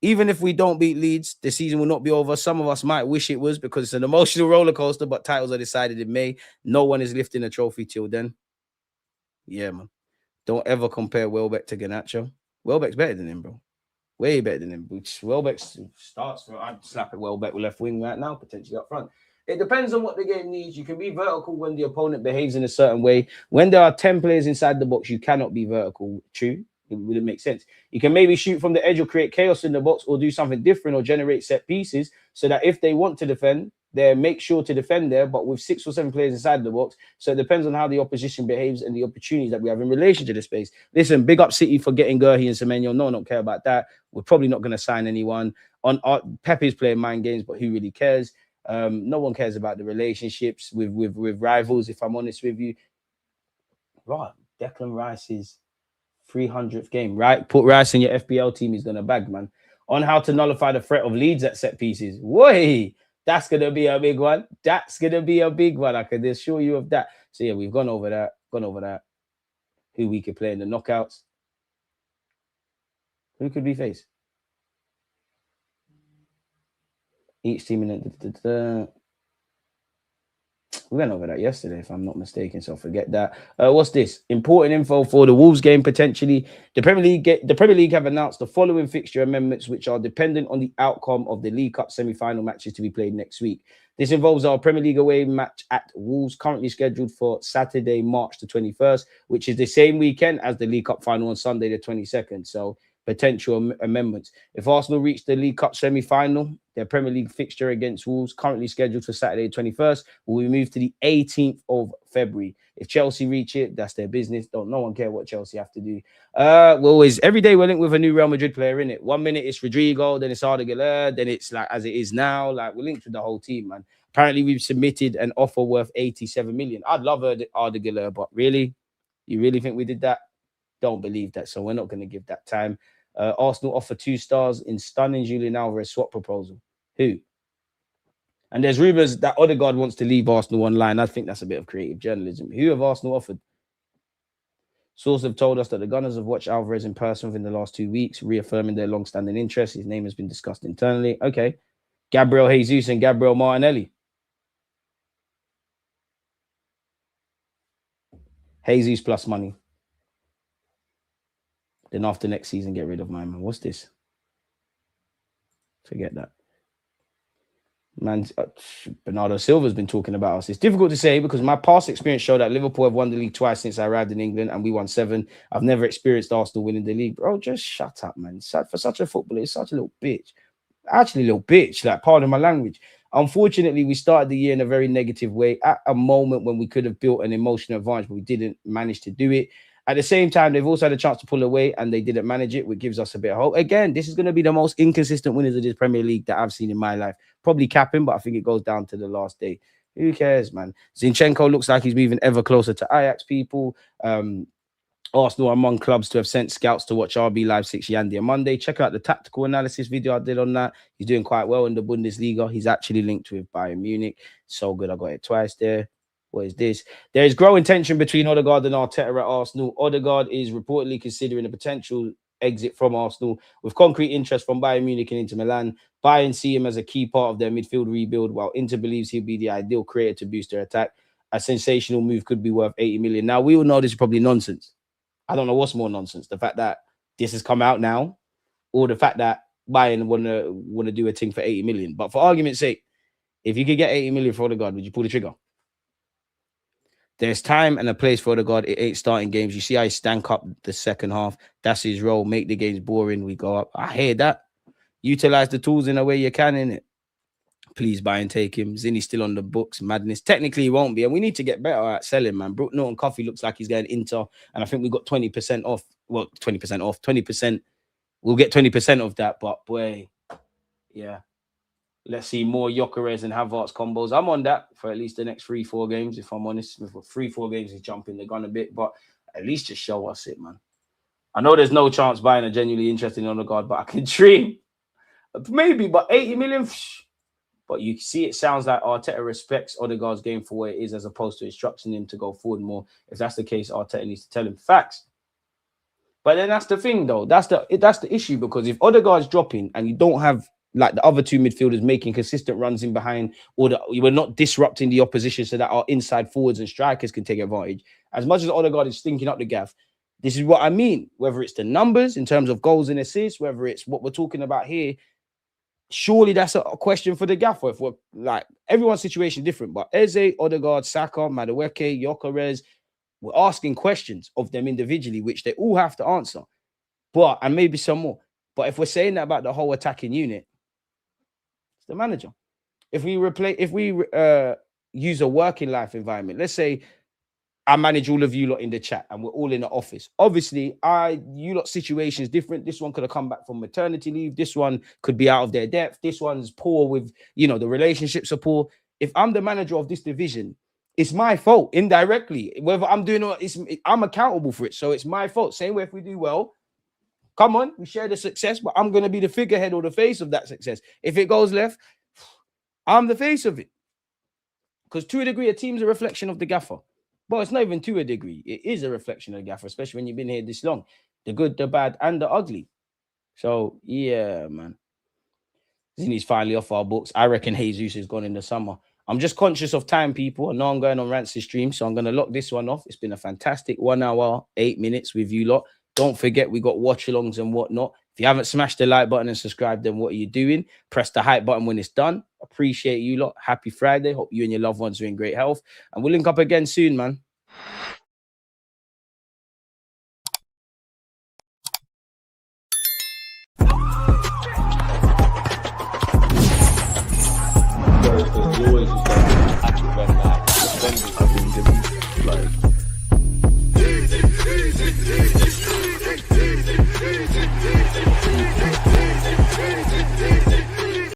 Even if we don't beat Leeds, the season will not be over. Some of us might wish it was, because it's an emotional roller coaster, but titles are decided in May. No one is lifting a trophy till then. Yeah, man. Don't ever compare Welbeck to Garnacho. Welbeck's better than him, bro. Way better than him. Welbeck starts for, I'd slap at Welbeck with left wing right now, potentially up front. It depends on what the game needs. You can be vertical when the opponent behaves in a certain way. When there are 10 players inside the box, you cannot be vertical. True. It wouldn't make sense. You can maybe shoot from the edge or create chaos in the box, or do something different, or generate set pieces so that if they want to defend, they make sure to defend there, but with 6 or 7 players inside the box. So it depends on how the opposition behaves and the opportunities that we have in relation to the space. Listen, big up City for getting Gurhi and Semenyo. No one don't care about that. We're probably not going to sign anyone. Pepe's playing mind games, but who really cares? No one cares about the relationships with rivals, if I'm honest with you. Right, Declan Rice's 300th game, right? Put Rice in your FPL team, he's going to bag, man. On how to nullify the threat of Leeds at set pieces. Whoa! That's going to be a big one. That's going to be a big one. I can assure you of that. So, yeah, we've gone over that. Who we could play in the knockouts. Who could we face? Each team in the... We went over that yesterday, if I'm not mistaken, so forget that. What's this? Important info for the Wolves game, potentially. The Premier League have announced the following fixture amendments, which are dependent on the outcome of the League Cup semi-final matches to be played next week. This involves our Premier League away match at Wolves, currently scheduled for Saturday, March the 21st, which is the same weekend as the League Cup final on Sunday the 22nd. So, potential amendments. If Arsenal reach the League Cup semi-final, their Premier League fixture against Wolves, currently scheduled for Saturday 21st, will be moved to the 18th of February. If Chelsea reach it, that's their business. No one care what Chelsea have to do. Every day we're linked with a new Real Madrid player, in it. 1 minute it's Rodrigo, then it's Arda Güler, then it's like as it is now. Like, we're linked with the whole team, man. Apparently we've submitted an offer worth 87 million. I'd love Arda Güler, but really? You really think we did that? Don't believe that, so we're not going to give that time. Arsenal offer 2 stars in stunning Julian Alvarez swap proposal. Who? And there's rumours that Odegaard wants to leave Arsenal online. I think that's a bit of creative journalism. Who have Arsenal offered? Sources have told us that the Gunners have watched Alvarez in person within the last 2 weeks, reaffirming their long-standing interest. His name has been discussed internally. Okay. Gabriel Jesus and Gabriel Martinelli. Jesus plus money. Then after next season, get rid of my man. What's this? Forget that. Man, Bernardo Silva's been talking about us. It's difficult to say because my past experience showed that Liverpool have won the league twice since I arrived in England and we won 7. I've never experienced Arsenal winning the league. Bro, just shut up, man. For such a footballer, he's such a little bitch. Actually, a little bitch, like, pardon my language. Unfortunately, we started the year in a very negative way at a moment when we could have built an emotional advantage, but we didn't manage to do it. At the same time, they've also had a chance to pull away and they didn't manage it, which gives us a bit of hope. Again, this is going to be the most inconsistent winners of this Premier League that I've seen in my life. Probably capping, but I think it goes down to the last day. Who cares, man? Zinchenko looks like he's moving ever closer to Ajax people. Arsenal are among clubs to have sent scouts to watch RB Live 6 Yandy on Monday. Check out the tactical analysis video I did on that. He's doing quite well in the Bundesliga. He's actually linked with Bayern Munich. So good. I got it twice there. What is this? There is growing tension between Odegaard and Arteta at Arsenal. Odegaard is reportedly considering a potential exit from Arsenal with concrete interest from Bayern Munich and Inter Milan. Bayern see him as a key part of their midfield rebuild, while Inter believes he'll be the ideal creator to boost their attack. A sensational move could be worth 80 million. Now, we all know this is probably nonsense. I don't know what's more nonsense. The fact that this has come out now or the fact that Bayern want to do a thing for 80 million. But for argument's sake, if you could get 80 million for Odegaard, would you pull the trigger? There's time and a place for Odegaard. It ain't starting games. You see how he stank up the second half. That's his role. Make the games boring. We go up. I hear that. Utilize the tools in a way you can, innit? Please buy and take him. Zinni's still on the books. Madness. Technically, he won't be. And we need to get better at selling, man. Brook Norton Coffee looks like he's going Inter. And I think we got 20% off. Well, 20% off. 20%. We'll get 20% of that. But, boy, yeah. Let's see more Gyökeres and Havertz combos. I'm on that for at least the next 3-4 games, if I'm honest. For 3-4 games, he's jumping the gun a bit. But at least just show us it, man. I know there's no chance Bayern are genuinely interested in Odegaard, but I can dream. Maybe, but 80 million... But you see, it sounds like Arteta respects Odegaard's game for what it is as opposed to instructing him to go forward more. If that's the case, Arteta needs to tell him facts. But then that's the thing, though. That's the issue, because if Odegaard's dropping and you don't have like the other 2 midfielders making consistent runs in behind, or you were not disrupting the opposition so that our inside forwards and strikers can take advantage. As much as Odegaard is stinking up the gaff, this is what I mean. Whether it's the numbers in terms of goals and assists, whether it's what we're talking about here, surely that's a question for the gaffer. If we're like, everyone's situation is different, but Eze, Odegaard, Saka, Madueke, Gyökeres, we're asking questions of them individually, which they all have to answer. But, and maybe some more. But if we're saying that about the whole attacking unit, it's the manager. If we use a working life environment, let's say I manage all of you lot in the chat and we're all in the office. Obviously, you lot situation is different. This one could have come back from maternity leave. This one could be out of their depth. This one's poor with, the relationships are poor. If I'm the manager of this division, it's my fault indirectly. Whether I'm doing it, I'm accountable for it. So it's my fault. Same way if we do well, come on, we share the success, but I'm going to be the figurehead or the face of that success. If it goes left, I'm the face of it. Because to a degree, a team's a reflection of the gaffer. But it's not even to a degree. It is a reflection of the gaffer, especially when you've been here this long. The good, the bad, and the ugly. So, yeah, man. Zinni's finally off our books. I reckon Jesus is gone in the summer. I'm just conscious of time, people. I know I'm going on Rancy's stream, so I'm going to lock this one off. It's been a fantastic 1 hour, 8 minutes with you lot. Don't forget, we got watch-alongs and whatnot. If you haven't smashed the like button and subscribed, then what are you doing? Press the hype button when it's done. Appreciate you lot. Happy Friday. Hope you and your loved ones are in great health. And we'll link up again soon, man. You always just happy when like